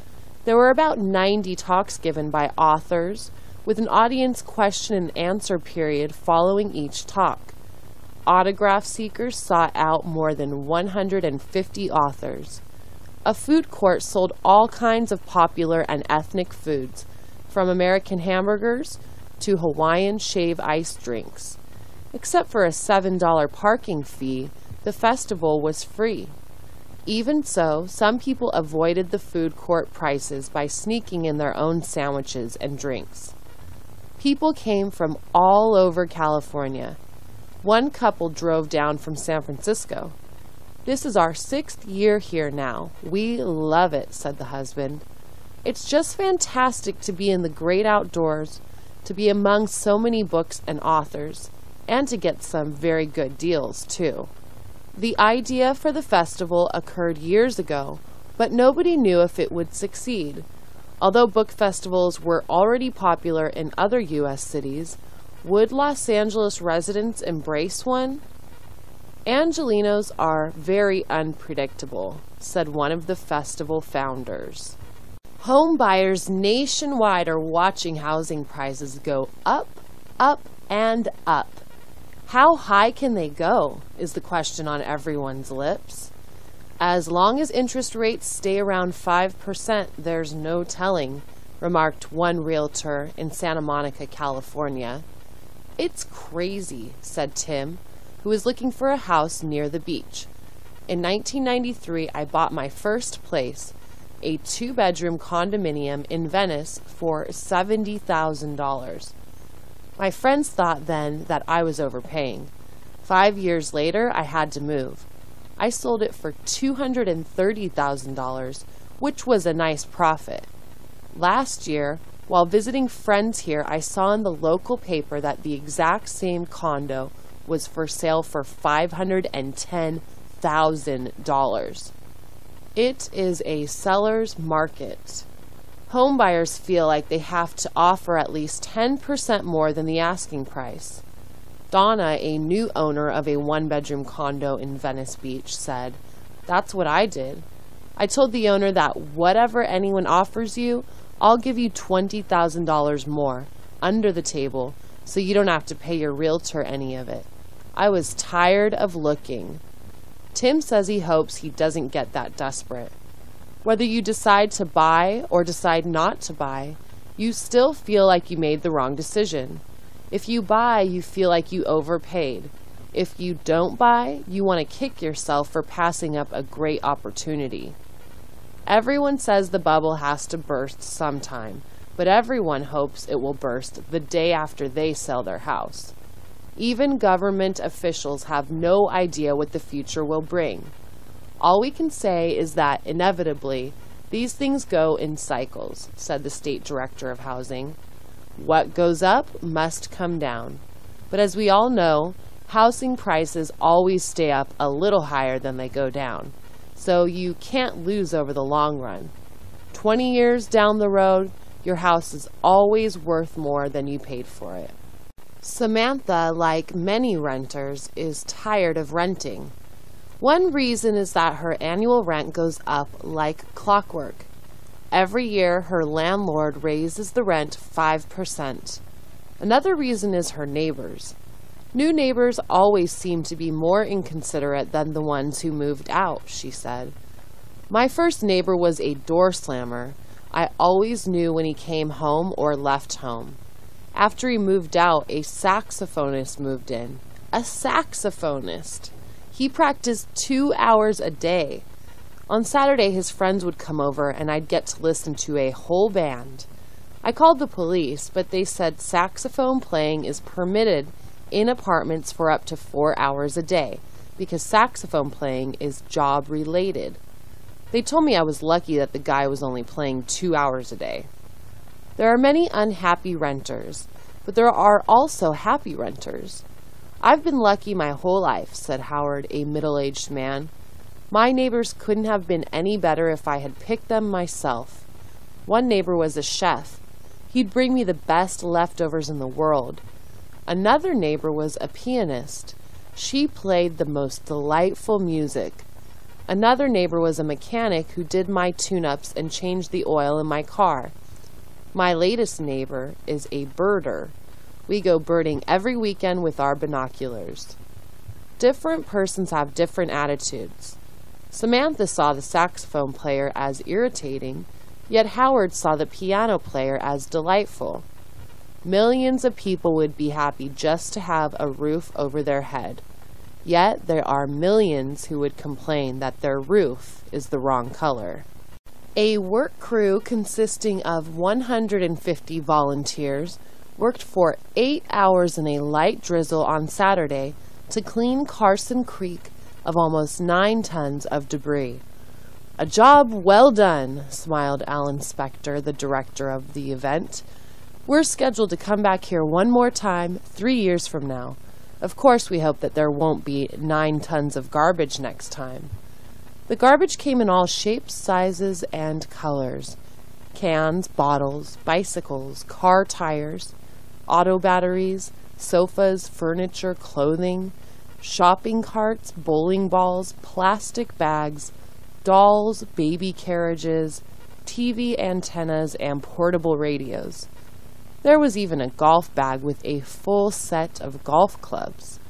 There were about 90 talks given by authors, with an audience question and answer period following each talk. Autograph seekers sought out more than 150 authors. A food court sold all kinds of popular and ethnic foods, from American hamburgers to Hawaiian shave ice drinks. Except for a $7 parking fee, the festival was free. Even so, some people avoided the food court prices by sneaking in their own sandwiches and drinks. People came from all over California. One couple drove down from San Francisco. This is our 6th year here now. We love it, said the husband. It's just fantastic to be in the great outdoors, to be among so many books and authors, and to get some very good deals, too. The idea for the festival occurred years ago, but nobody knew if it would succeed. Although book festivals were already popular in other U.S. cities, would Los Angeles residents embrace one? Angelenos are very unpredictable, said one of the festival founders. Home buyers nationwide are watching housing prices go up, up, and up. How high can they go, is the question on everyone's lips. As long as interest rates stay around 5%, there's no telling, remarked one realtor in Santa Monica, California. It's crazy, said Tim. who was looking for a house near the beach. In 1993, I bought my first place, a 2-bedroom condominium in Venice, for $70,000. My friends thought then that I was overpaying. 5 years later, I had to move. I sold it for $230,000, which was a nice profit. Last year, while visiting friends here, I saw in the local paper that the exact same condo was for sale for $510,000. It is a seller's market. Home buyers feel like they have to offer at least 10% more than the asking price. Donna, a new owner of a 1-bedroom condo in Venice Beach, said, "That's what I did. I told the owner that whatever anyone offers you, I'll give you $20,000 more, under the table, so you don't have to pay your realtor any of it. I was tired of looking." Tim says he hopes he doesn't get that desperate. Whether you decide to buy or decide not to buy, you still feel like you made the wrong decision. If you buy, you feel like you overpaid. If you don't buy, you want to kick yourself for passing up a great opportunity. Everyone says the bubble has to burst sometime, but everyone hopes it will burst the day after they sell their house. Even government officials have no idea what the future will bring. All we can say is that, inevitably, these things go in cycles, said the State Director of Housing. What goes up must come down. But as we all know, housing prices always stay up a little higher than they go down, so you can't lose over the long run. 20 years down the road, your house is always worth more than you paid for it. Samantha, like many renters, is tired of renting. One reason is that her annual rent goes up like clockwork. Every year, her landlord raises the rent 5%. Another reason is her neighbors. New neighbors always seem to be more inconsiderate than the ones who moved out, she said. My first neighbor was a door slammer. I always knew when he came home or left home. After he moved out, a saxophonist moved in. A saxophonist! He practiced 2 hours a day. On Saturday, his friends would come over and I'd get to listen to a whole band. I called the police, but they said saxophone playing is permitted in apartments for up to 4 hours a day because saxophone playing is job related. They told me I was lucky that the guy was only playing 2 hours a day. There are many unhappy renters, but there are also happy renters. I've been lucky my whole life, said Howard, a middle-aged man. My neighbors couldn't have been any better if I had picked them myself. One neighbor was a chef. He'd bring me the best leftovers in the world. Another neighbor was a pianist. She played the most delightful music. Another neighbor was a mechanic who did my tune-ups and changed the oil in my car. My latest neighbor is a birder. We go birding every weekend with our binoculars. Different persons have different attitudes. Samantha saw the saxophone player as irritating, yet Howard saw the piano player as delightful. Millions of people would be happy just to have a roof over their head. Yet there are millions who would complain that their roof is the wrong color. A work crew consisting of 150 volunteers worked for 8 hours in a light drizzle on Saturday to clean Carson Creek of almost 9 tons of debris. A job well done, smiled Alan Spector, the director of the event. We're scheduled to come back here one more time 3 years from now. Of course, we hope that there won't be 9 tons of garbage next time. The garbage came in all shapes, sizes, and colors. Cans, bottles, bicycles, car tires, auto batteries, sofas, furniture, clothing, shopping carts, bowling balls, plastic bags, dolls, baby carriages, TV antennas, and portable radios. There was even a golf bag with a full set of golf clubs.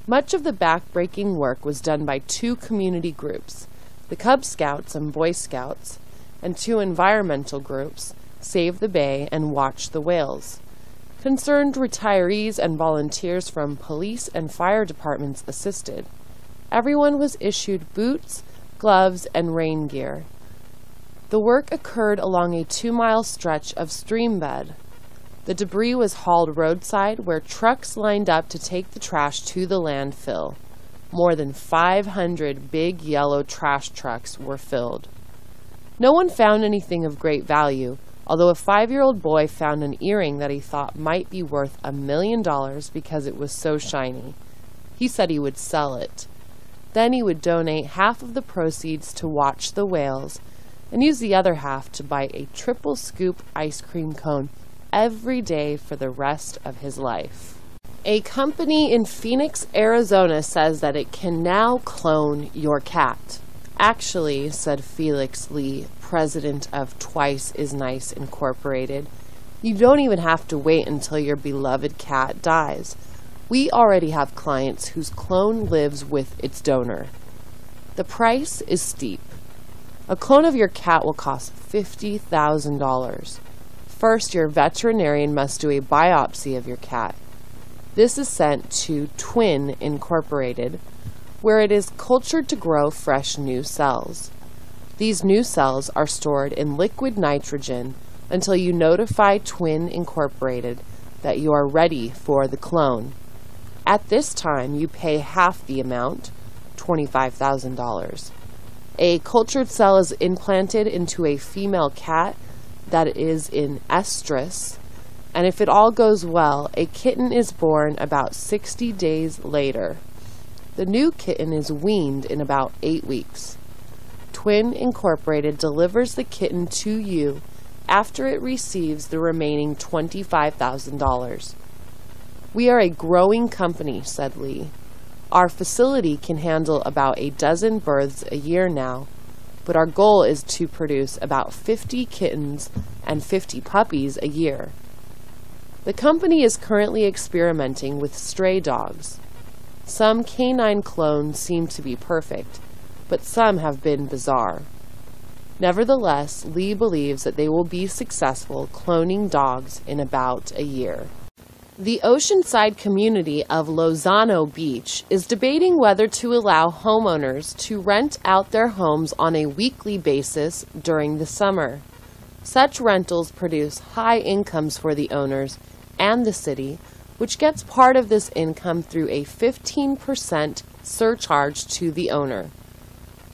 Much of the back-breaking work was done by 2 community groups, the Cub Scouts and Boy Scouts, and 2 environmental groups, Save the Bay and Watch the Whales. Concerned retirees and volunteers from police and fire departments assisted. Everyone was issued boots, gloves, and rain gear. The work occurred along a 2-mile stretch of stream bed. The debris was hauled roadside where trucks lined up to take the trash to the landfill. More than 500 big yellow trash trucks were filled. No one found anything of great value, although a 5-year-old boy found an earring that he thought might be worth $1 million because it was so shiny. He said he would sell it. Then he would donate half of the proceeds to watch the whales and use the other half to buy a triple scoop ice cream cone every day for the rest of his life. A company in Phoenix, Arizona says that it can now clone your cat. Actually, said Felix Lee, president of Twice is Nice Incorporated, you don't even have to wait until your beloved cat dies. We already have clients whose clone lives with its donor. The price is steep. A clone of your cat will cost $50,000. First, your veterinarian must do a biopsy of your cat. This is sent to Twin Incorporated, where it is cultured to grow fresh new cells. These new cells are stored in liquid nitrogen until you notify Twin Incorporated that you are ready for the clone. At this time, you pay half the amount, $25,000. A cultured cell is implanted into a female cat that is in estrus, and if it all goes well, a kitten is born about 60 days later. The new kitten is weaned in about 8 weeks. Twin Incorporated delivers the kitten to you after it receives the remaining $25,000. We are a growing company, said Lee. Our facility can handle about a dozen births a year now, but our goal is to produce about 50 kittens and 50 puppies a year. The company is currently experimenting with stray dogs. Some canine clones seem to be perfect, but some have been bizarre. Nevertheless, Lee believes that they will be successful cloning dogs in about a year. The oceanside community of Lozano Beach is debating whether to allow homeowners to rent out their homes on a weekly basis during the summer. Such rentals produce high incomes for the owners and the city, which gets part of this income through a 15% surcharge to the owner.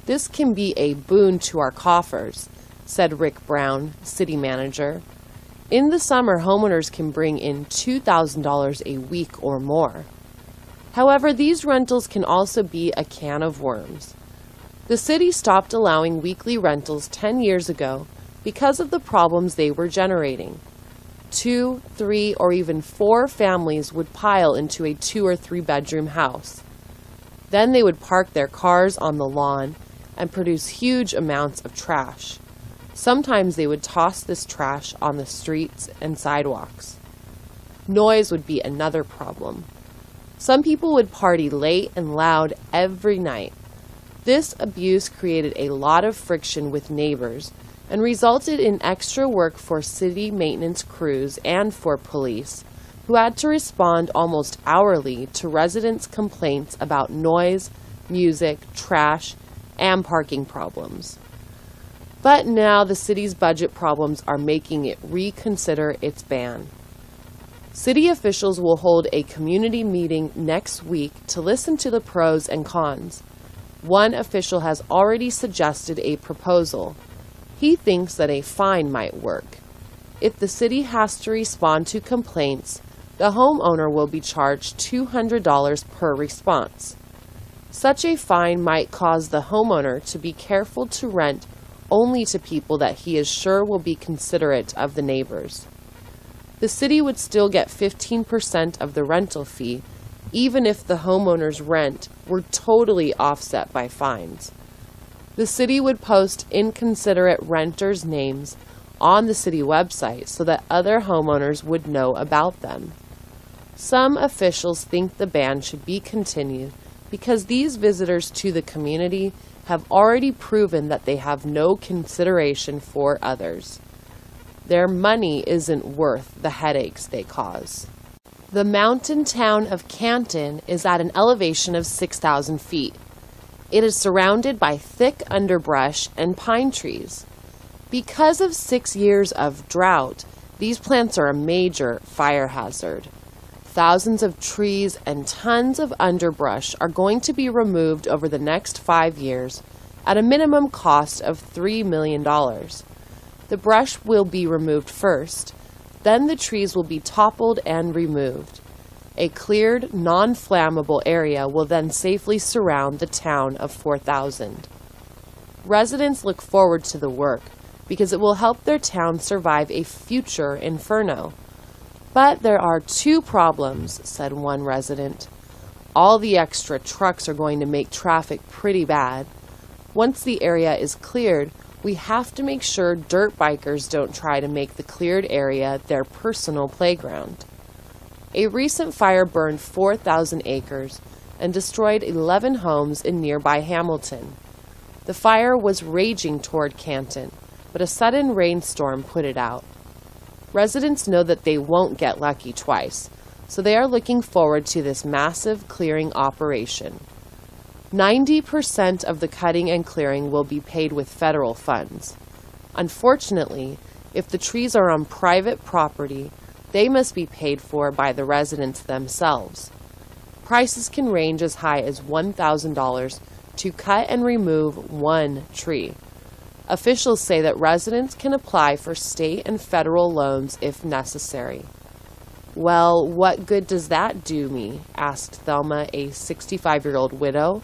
This can be a boon to our coffers, said Rick Brown, city manager. In the summer, homeowners can bring in $2,000 a week or more. However, these rentals can also be a can of worms. The city stopped allowing weekly rentals 10 years ago because of the problems they were generating. 2, 3, or even 4 families would pile into a 2 or 3 bedroom house. Then they would park their cars on the lawn and produce huge amounts of trash. Sometimes they would toss this trash on the streets and sidewalks. Noise would be another problem. Some people would party late and loud every night. This abuse created a lot of friction with neighbors and resulted in extra work for city maintenance crews and for police, who had to respond almost hourly to residents' complaints about noise, music, trash, and parking problems. But now the city's budget problems are making it reconsider its ban. City officials will hold a community meeting next week to listen to the pros and cons. One official has already suggested a proposal. He thinks that a fine might work. If the city has to respond to complaints, the homeowner will be charged $200 per response. Such a fine might cause the homeowner to be careful to rent only to people that he is sure will be considerate of the neighbors. The city would still get 15% of the rental fee, even if the homeowner's rent were totally offset by fines. The city would post inconsiderate renters' names on the city website so that other homeowners would know about them. Some officials think the ban should be continued because these visitors to the community have already proven that they have no consideration for others. Their money isn't worth the headaches they cause. The mountain town of Canton is at an elevation of 6,000 feet. It is surrounded by thick underbrush and pine trees. Because of 6 years of drought, these plants are a major fire hazard. Thousands of trees and tons of underbrush are going to be removed over the next 5 years at a minimum cost of $3 million. The brush will be removed first, then the trees will be toppled and removed. A cleared, non-flammable area will then safely surround the town of 4,000. Residents look forward to the work because it will help their town survive a future inferno. But there are 2 problems, said one resident. All the extra trucks are going to make traffic pretty bad. Once the area is cleared, we have to make sure dirt bikers don't try to make the cleared area their personal playground. A recent fire burned 4,000 acres and destroyed 11 homes in nearby Hamilton. The fire was raging toward Canton, but a sudden rainstorm put it out. Residents know that they won't get lucky twice, so they are looking forward to this massive clearing operation. 90% of the cutting and clearing will be paid with federal funds. Unfortunately, if the trees are on private property, they must be paid for by the residents themselves. Prices can range as high as $1,000 to cut and remove 1 tree. Officials say that residents can apply for state and federal loans if necessary. Well, what good does that do me? Asked Thelma, a 65-year-old widow.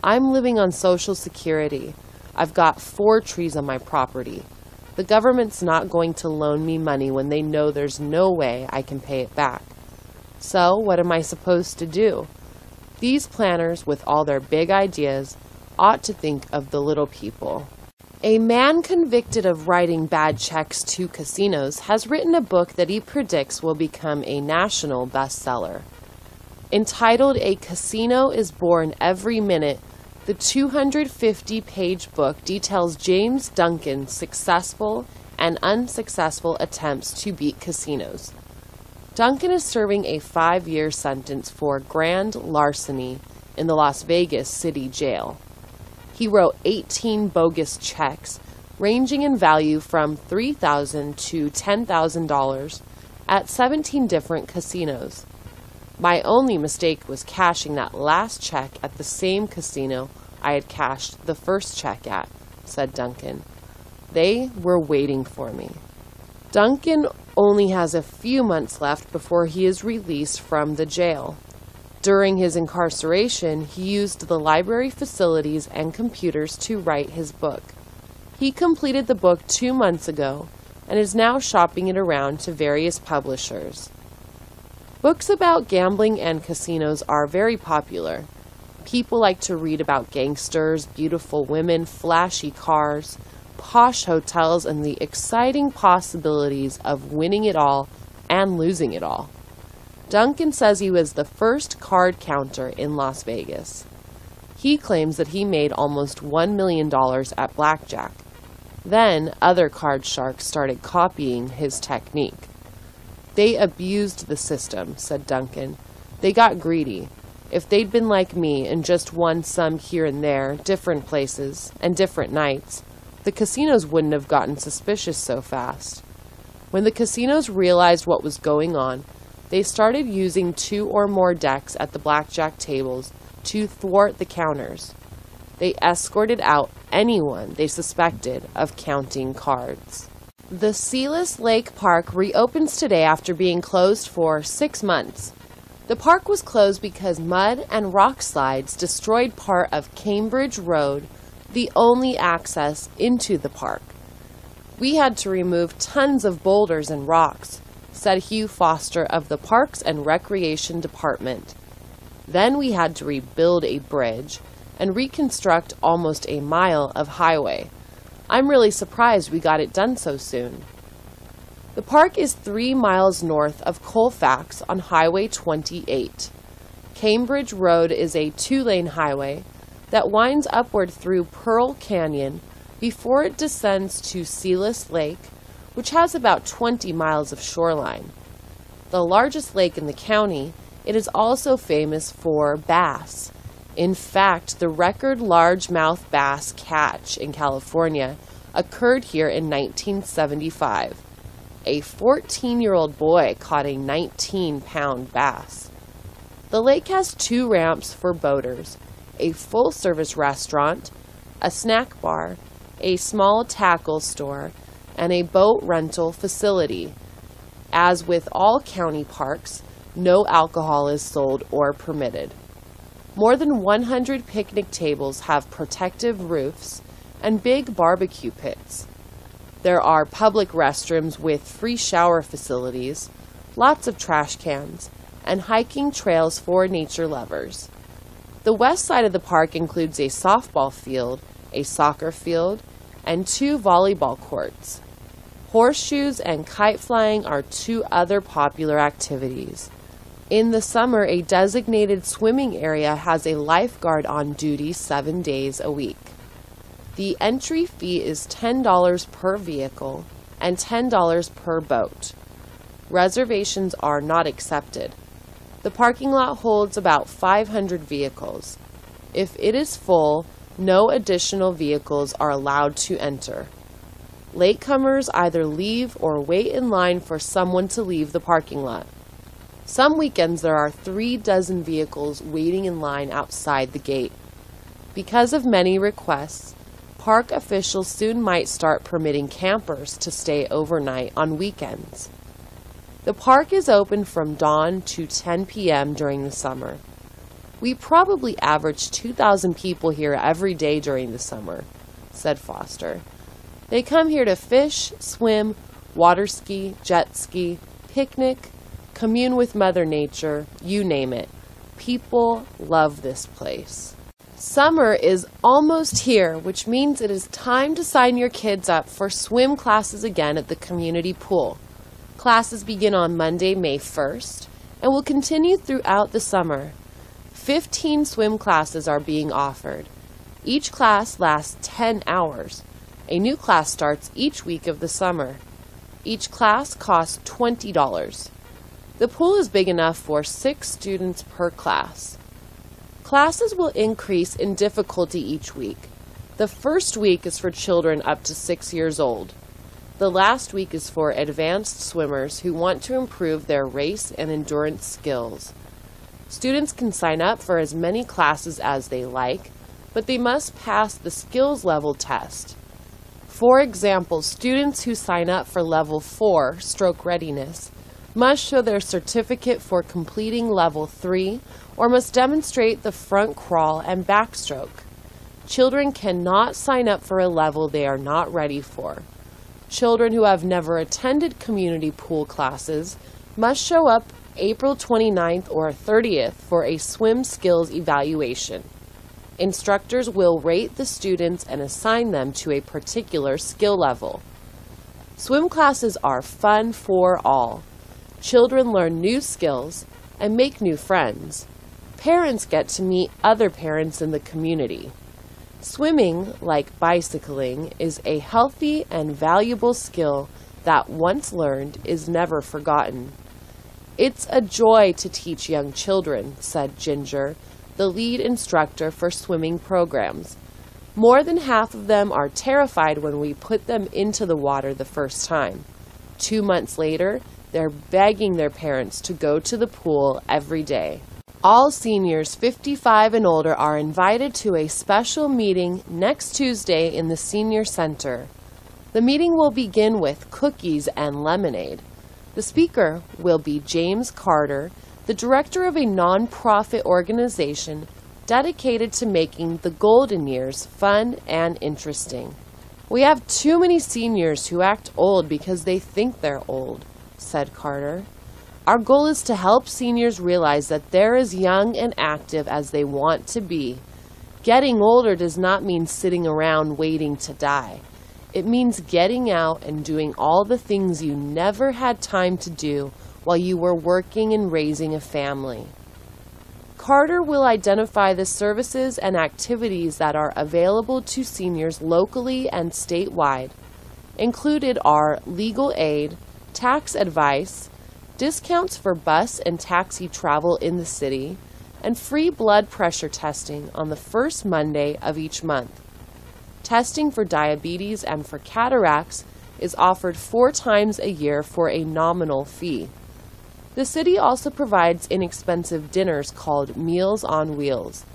I'm living on Social Security. I've got 4 trees on my property. The government's not going to loan me money when they know there's no way I can pay it back. So what am I supposed to do? These planners, with all their big ideas, ought to think of the little people. A man convicted of writing bad checks to casinos has written a book that he predicts will become a national bestseller. Entitled A Casino is Born Every Minute, the 250-page book details James Duncan's successful and unsuccessful attempts to beat casinos. Duncan is serving a 5-year sentence for grand larceny in the Las Vegas City Jail. He wrote 18 bogus checks, ranging in value from $3,000 to $10,000 at 17 different casinos. My only mistake was cashing that last check at the same casino I had cashed the first check at, said Duncan. They were waiting for me. Duncan only has a few months left before he is released from the jail. During his incarceration, he used the library facilities and computers to write his book. He completed the book 2 months ago and is now shopping it around to various publishers. Books about gambling and casinos are very popular. People like to read about gangsters, beautiful women, flashy cars, posh hotels, and the exciting possibilities of winning it all and losing it all. Duncan says he was the first card counter in Las Vegas. He claims that he made almost $1 million at blackjack. Then other card sharks started copying his technique. They abused the system, said Duncan. They got greedy. If they'd been like me and just won some here and there, different places, and different nights, the casinos wouldn't have gotten suspicious so fast. When the casinos realized what was going on, they started using 2 or more decks at the blackjack tables to thwart the counters. They escorted out anyone they suspected of counting cards. The Sealess Lake Park reopens today after being closed for 6 months. The park was closed because mud and rock slides destroyed part of Cambridge Road, the only access into the park. We had to remove tons of boulders and rocks, said Hugh Foster of the Parks and Recreation Department. Then we had to rebuild a bridge and reconstruct almost a mile of highway. I'm really surprised we got it done so soon. The park is 3 miles north of Colfax on Highway 28. Cambridge Road is a 2-lane highway that winds upward through Pearl Canyon before it descends to Sealess Lake, which has about 20 miles of shoreline. The largest lake in the county, it is also famous for bass. In fact, the record largemouth bass catch in California occurred here in 1975. A 14-year-old boy caught a 19-pound bass. The lake has 2 ramps for boaters, a full-service restaurant, a snack bar, a small tackle store, and a boat rental facility. As with all county parks, no alcohol is sold or permitted. More than 100 picnic tables have protective roofs and big barbecue pits. There are public restrooms with free shower facilities, lots of trash cans, and hiking trails for nature lovers. The west side of the park includes a softball field, a soccer field, and 2 volleyball courts. Horseshoes and kite flying are 2 other popular activities. In the summer, a designated swimming area has a lifeguard on duty 7 days a week. The entry fee is $10 per vehicle and $10 per boat. Reservations are not accepted. The parking lot holds about 500 vehicles. If it is full, no additional vehicles are allowed to enter. Latecomers either leave or wait in line for someone to leave the parking lot. Some weekends there are 3 dozen vehicles waiting in line outside the gate. Because of many requests, park officials soon might start permitting campers to stay overnight on weekends. The park is open from dawn to 10 p.m. during the summer. We probably average 2,000 people here every day during the summer, said Foster. They come here to fish, swim, water ski, jet ski, picnic, commune with Mother Nature, you name it. People love this place. Summer is almost here, which means it is time to sign your kids up for swim classes again at the community pool. Classes begin on Monday, May 1st, and will continue throughout the summer. 15 swim classes are being offered. Each class lasts 10 hours. A new class starts each week of the summer. Each class costs $20. The pool is big enough for 6 students per class. Classes will increase in difficulty each week. The first week is for children up to 6 years old. The last week is for advanced swimmers who want to improve their race and endurance skills. Students can sign up for as many classes as they like, but they must pass the skills level test. For example, students who sign up for level 4, stroke readiness, must show their certificate for completing level 3 or must demonstrate the front crawl and backstroke. Children cannot sign up for a level they are not ready for. Children who have never attended community pool classes must show up April 29th or 30th for a swim skills evaluation. Instructors will rate the students and assign them to a particular skill level. Swim classes are fun for all. Children learn new skills and make new friends. Parents get to meet other parents in the community. Swimming, like bicycling, is a healthy and valuable skill that, once learned, is never forgotten. It's a joy to teach young children, said Ginger, the lead instructor for swimming programs. More than half of them are terrified when we put them into the water the first time. 2 months later, they're begging their parents to go to the pool every day. All seniors 55 and older are invited to a special meeting next Tuesday in the Senior Center. The meeting will begin with cookies and lemonade. The speaker will be James Carter, the director of a nonprofit organization dedicated to making the golden years fun and interesting. We have too many seniors who act old because they think they're old, said Carter. Our goal is to help seniors realize that they're as young and active as they want to be. Getting older does not mean sitting around waiting to die. It means getting out and doing all the things you never had time to do while you were working and raising a family. Carter will identify the services and activities that are available to seniors locally and statewide. Included are legal aid, tax advice, discounts for bus and taxi travel in the city, and free blood pressure testing on the first Monday of each month. Testing for diabetes and for cataracts is offered 4 times a year for a nominal fee. The city also provides inexpensive dinners called Meals on Wheels.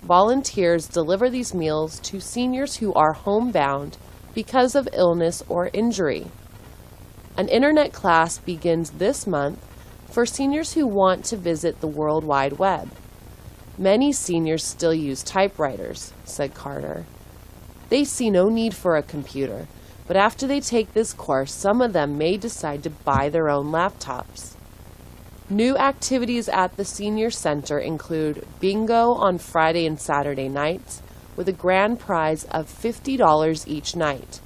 Volunteers deliver these meals to seniors who are homebound because of illness or injury. An internet class begins this month for seniors who want to visit the World Wide Web. Many seniors still use typewriters, said Carter. They see no need for a computer, but after they take this course, some of them may decide to buy their own laptops. New activities at the senior center include bingo on Friday and Saturday nights, with a grand prize of $50 each night.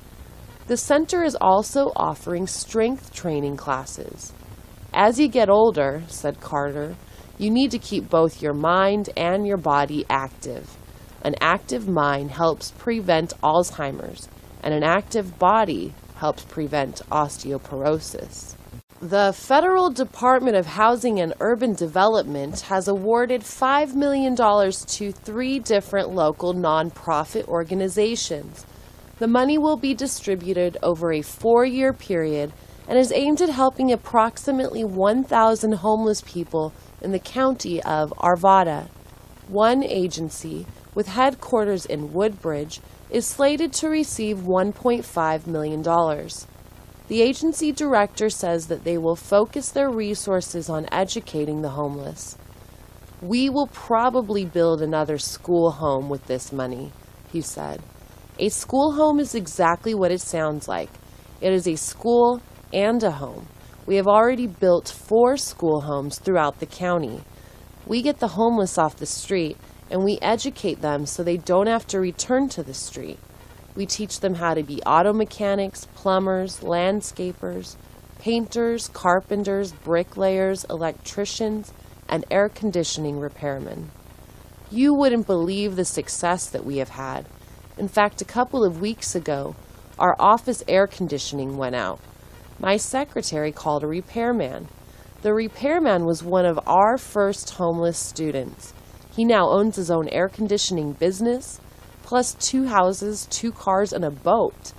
The center is also offering strength training classes. As you get older, said Carter, you need to keep both your mind and your body active. An active mind helps prevent Alzheimer's, and an active body helps prevent osteoporosis. The Federal Department of Housing and Urban Development has awarded $5 million to 3 different local nonprofit organizations. The money will be distributed over a 4-year period and is aimed at helping approximately 1,000 homeless people in the county of Arvada. One agency, with headquarters in Woodbridge, is slated to receive $1.5 million. The agency director says that they will focus their resources on educating the homeless. We will probably build another school home with this money, he said. A school home is exactly what it sounds like. It is a school and a home. We have already built 4 school homes throughout the county. We get the homeless off the street and we educate them so they don't have to return to the street. We teach them how to be auto mechanics, plumbers, landscapers, painters, carpenters, bricklayers, electricians, and air conditioning repairmen. You wouldn't believe the success that we have had. In fact, a couple of weeks ago, our office air conditioning went out. My secretary called a repairman. The repairman was one of our first homeless students. He now owns his own air conditioning business, plus 2 houses, 2 cars, and a boat.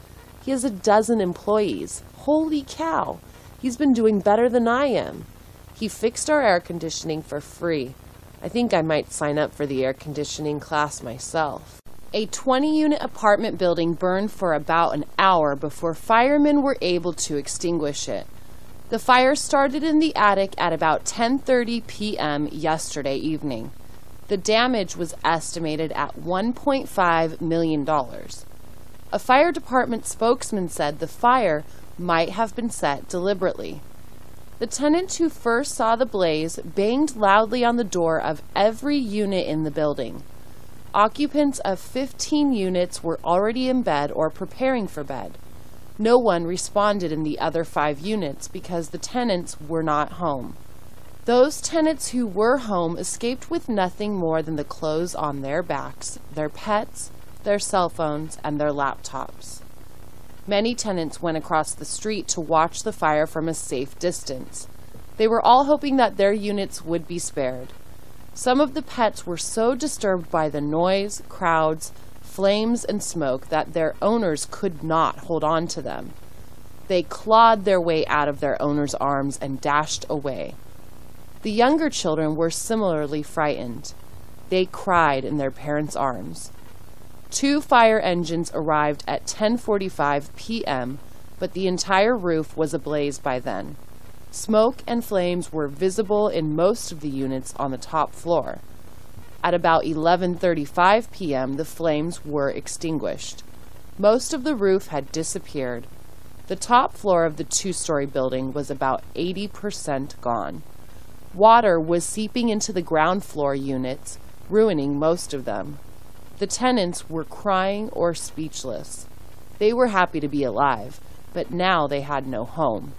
He has 12 employees. Holy cow! He's been doing better than I am. He fixed our air conditioning for free. I think I might sign up for the air conditioning class myself. A 20-unit apartment building burned for about an hour before firemen were able to extinguish it. The fire started in the attic at about 10:30 p.m. yesterday evening. The damage was estimated at $1.5 million. A fire department spokesman said the fire might have been set deliberately. The tenant who first saw the blaze banged loudly on the door of every unit in the building. Occupants of 15 units were already in bed or preparing for bed. No one responded in the other 5 units because the tenants were not home. Those tenants who were home escaped with nothing more than the clothes on their backs, their pets, their cell phones, and their laptops. Many tenants went across the street to watch the fire from a safe distance. They were all hoping that their units would be spared. Some of the pets were so disturbed by the noise, crowds, flames, and smoke that their owners could not hold on to them. They clawed their way out of their owners' arms and dashed away. The younger children were similarly frightened. They cried in their parents' arms. 2 fire engines arrived at 10:45 p.m., but the entire roof was ablaze by then. Smoke and flames were visible in most of the units on the top floor. At about 11:35 p.m., the flames were extinguished. Most of the roof had disappeared. The top floor of the 2-story building was about 80% gone. Water was seeping into the ground floor units, ruining most of them. The tenants were crying or speechless. They were happy to be alive, but now they had no home.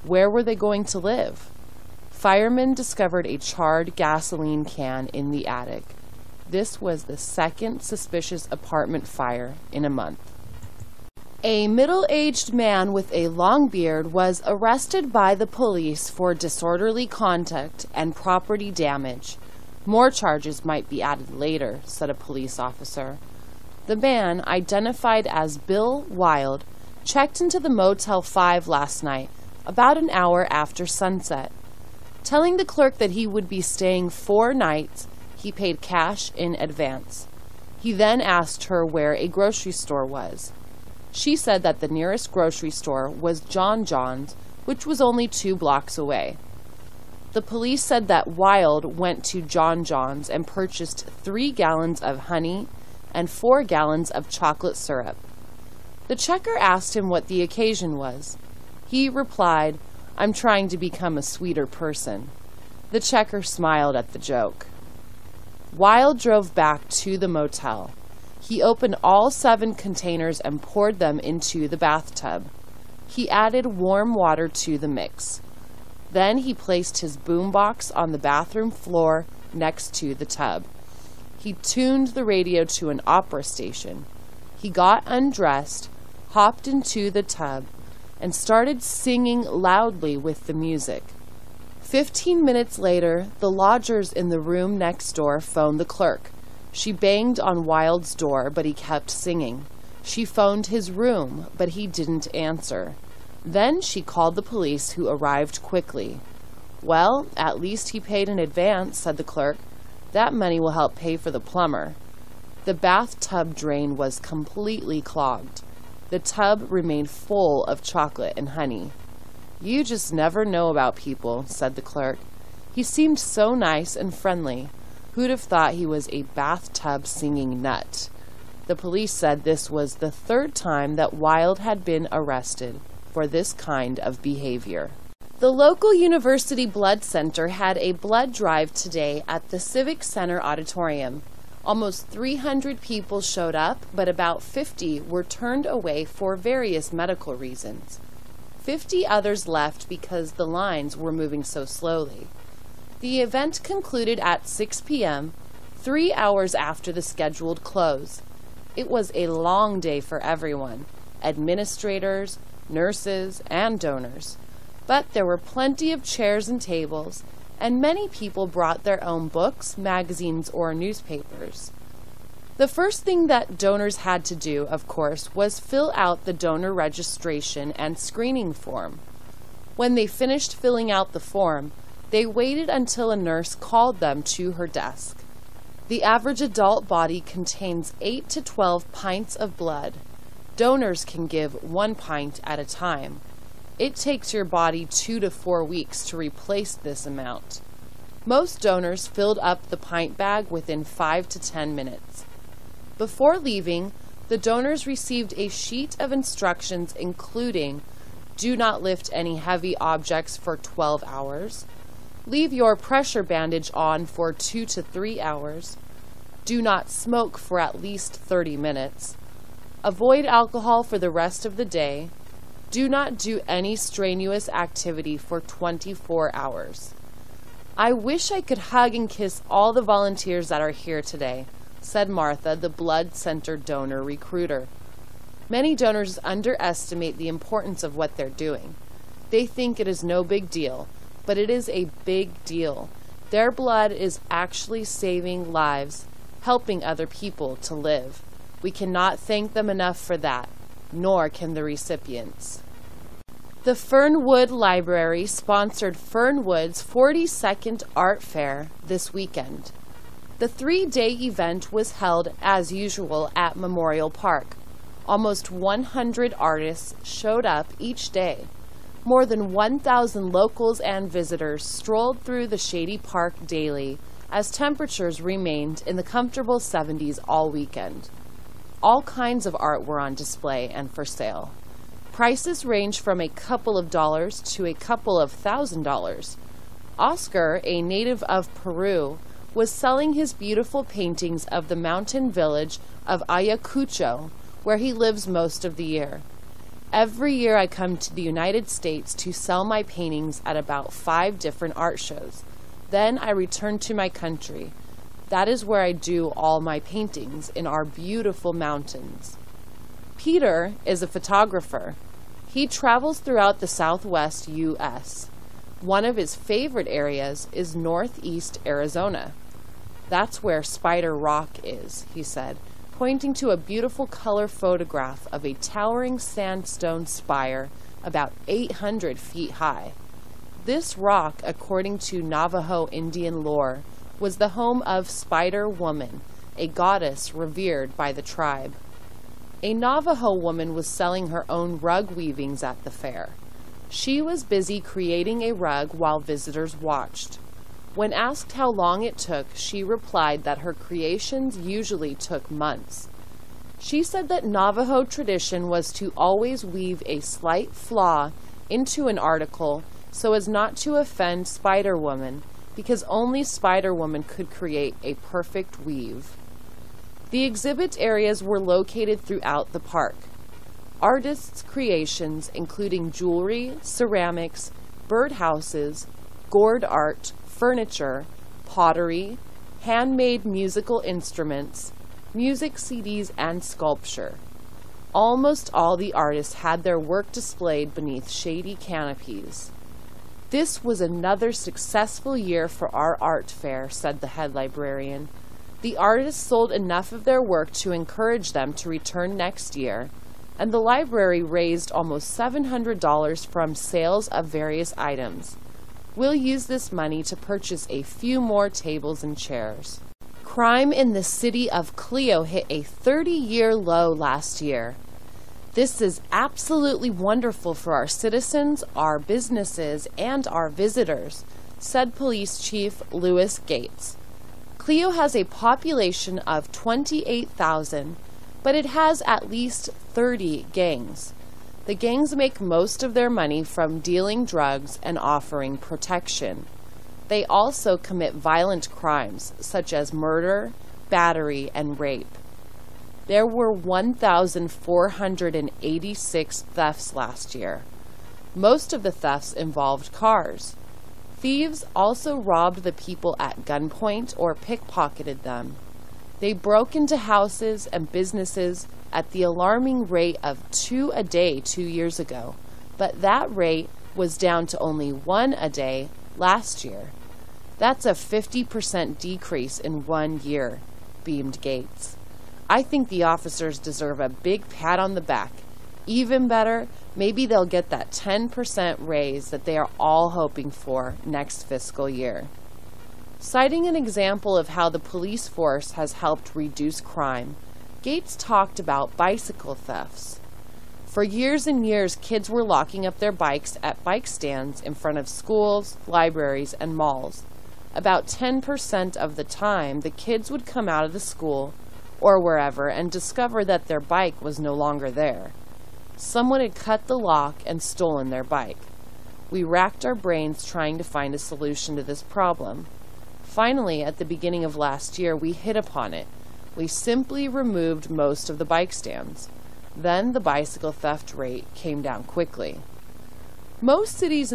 Where were they going to live? Firemen discovered a charred gasoline can in the attic. This was the second suspicious apartment fire in a month. A middle-aged man with a long beard was arrested by the police for disorderly conduct and property damage. More charges might be added later, said a police officer. The man, identified as Bill Wild, checked into the Motel 5 last night, about an hour after sunset. Telling the clerk that he would be staying 4 nights, he paid cash in advance. He then asked her where a grocery store was. She said that the nearest grocery store was John John's, which was only 2 blocks away. The police said that Wild went to John John's and purchased 3 gallons of honey and 4 gallons of chocolate syrup. The checker asked him what the occasion was. He replied, "I'm trying to become a sweeter person." The checker smiled at the joke. Wild drove back to the motel. He opened all 7 containers and poured them into the bathtub. He added warm water to the mix. Then he placed his boombox on the bathroom floor next to the tub. He tuned the radio to an opera station. He got undressed, hopped into the tub, and started singing loudly with the music. 15 minutes later, the lodgers in the room next door phoned the clerk. She banged on Wild's door, but he kept singing. She phoned his room, but he didn't answer. Then she called the police, who arrived quickly. "Well, at least he paid in advance," said the clerk. "That money will help pay for the plumber." The bathtub drain was completely clogged. The tub remained full of chocolate and honey. "You just never know about people," said the clerk. "He seemed so nice and friendly. Who'd have thought he was a bathtub singing nut?" The police said this was the 3rd time that Wild had been arrested for this kind of behavior. The local university blood center had a blood drive today at the Civic Center auditorium. Almost 300 people showed up, but about 50 were turned away for various medical reasons. 50 others left because the lines were moving so slowly. The event concluded at 6 p.m., 3 hours after the scheduled close. It was a long day for everyone, administrators, nurses, and donors. But there were plenty of chairs and tables, and many people brought their own books, magazines, or newspapers. The first thing that donors had to do, of course, was fill out the donor registration and screening form. When they finished filling out the form, they waited until a nurse called them to her desk. The average adult body contains 8 to 12 pints of blood. Donors can give 1 pint at a time. It takes your body 2 to 4 weeks to replace this amount. Most donors filled up the pint bag within 5 to 10 minutes. Before leaving, the donors received a sheet of instructions including: do not lift any heavy objects for 12 hours, leave your pressure bandage on for 2 to 3 hours, do not smoke for at least 30 minutes, avoid alcohol for the rest of the day, do not do any strenuous activity for 24 hours. "I wish I could hug and kiss all the volunteers that are here today," said Martha, the blood center donor recruiter. Many donors underestimate the importance of what they're doing. They think it is no big deal, but it is a big deal. Their blood is actually saving lives, helping other people to live. We cannot thank them enough for that, nor can the recipients. The Fernwood Library sponsored Fernwood's 42nd Art Fair this weekend. The 3-day event was held as usual at Memorial Park. Almost 100 artists showed up each day. More than 1,000 locals and visitors strolled through the shady park daily as temperatures remained in the comfortable 70s all weekend. All kinds of art were on display and for sale. Prices range from a couple of dollars to a couple of $1,000. Oscar, a native of Peru, was selling his beautiful paintings of the mountain village of Ayacucho, where he lives most of the year. Every year I come to the United States to sell my paintings at about 5 different art shows. Then I return to my country. That is where I do all my paintings, in our beautiful mountains. Peter is a photographer. He travels throughout the Southwest U.S. One of his favorite areas is Northeast Arizona. That's where Spider Rock is, he said, pointing to a beautiful color photograph of a towering sandstone spire about 800 feet high. This rock, according to Navajo Indian lore, was the home of Spider Woman, a goddess revered by the tribe. A Navajo woman was selling her own rug weavings at the fair. She was busy creating a rug while visitors watched. When asked how long it took, she replied that her creations usually took months. She said that Navajo tradition was to always weave a slight flaw into an article so as not to offend Spider Woman, because only Spider Woman could create a perfect weave. The exhibit areas were located throughout the park. Artists' creations, including jewelry, ceramics, birdhouses, gourd art, furniture, pottery, handmade musical instruments, music CDs, and sculpture. Almost all the artists had their work displayed beneath shady canopies. This was another successful year for our art fair, said the head librarian. The artists sold enough of their work to encourage them to return next year, and the library raised almost $700 from sales of various items. We'll use this money to purchase a few more tables and chairs. Crime in the city of Clio hit a 30-year low last year. This is absolutely wonderful for our citizens, our businesses, and our visitors, said Police Chief Louis Gates. Clio has a population of 28,000, but it has at least 30 gangs. The gangs make most of their money from dealing drugs and offering protection. They also commit violent crimes, such as murder, battery, and rape. There were 1,486 thefts last year. Most of the thefts involved cars. Thieves also robbed the people at gunpoint or pickpocketed them. They broke into houses and businesses at the alarming rate of 2 a day 2 years ago, but that rate was down to only 1 a day last year. That's a 50% decrease in 1 year, beamed Gates. I think the officers deserve a big pat on the back. Even better, maybe they'll get that 10% raise that they are all hoping for next fiscal year. Citing an example of how the police force has helped reduce crime, Gates talked about bicycle thefts. For years and years, kids were locking up their bikes at bike stands in front of schools, libraries, and malls. About 10% of the time, the kids would come out of the school or wherever and discover that their bike was no longer there. Someone had cut the lock and stolen their bike. We racked our brains trying to find a solution to this problem. Finally, at the beginning of last year, we hit upon it. We simply removed most of the bike stands. Then the bicycle theft rate came down quickly. Most cities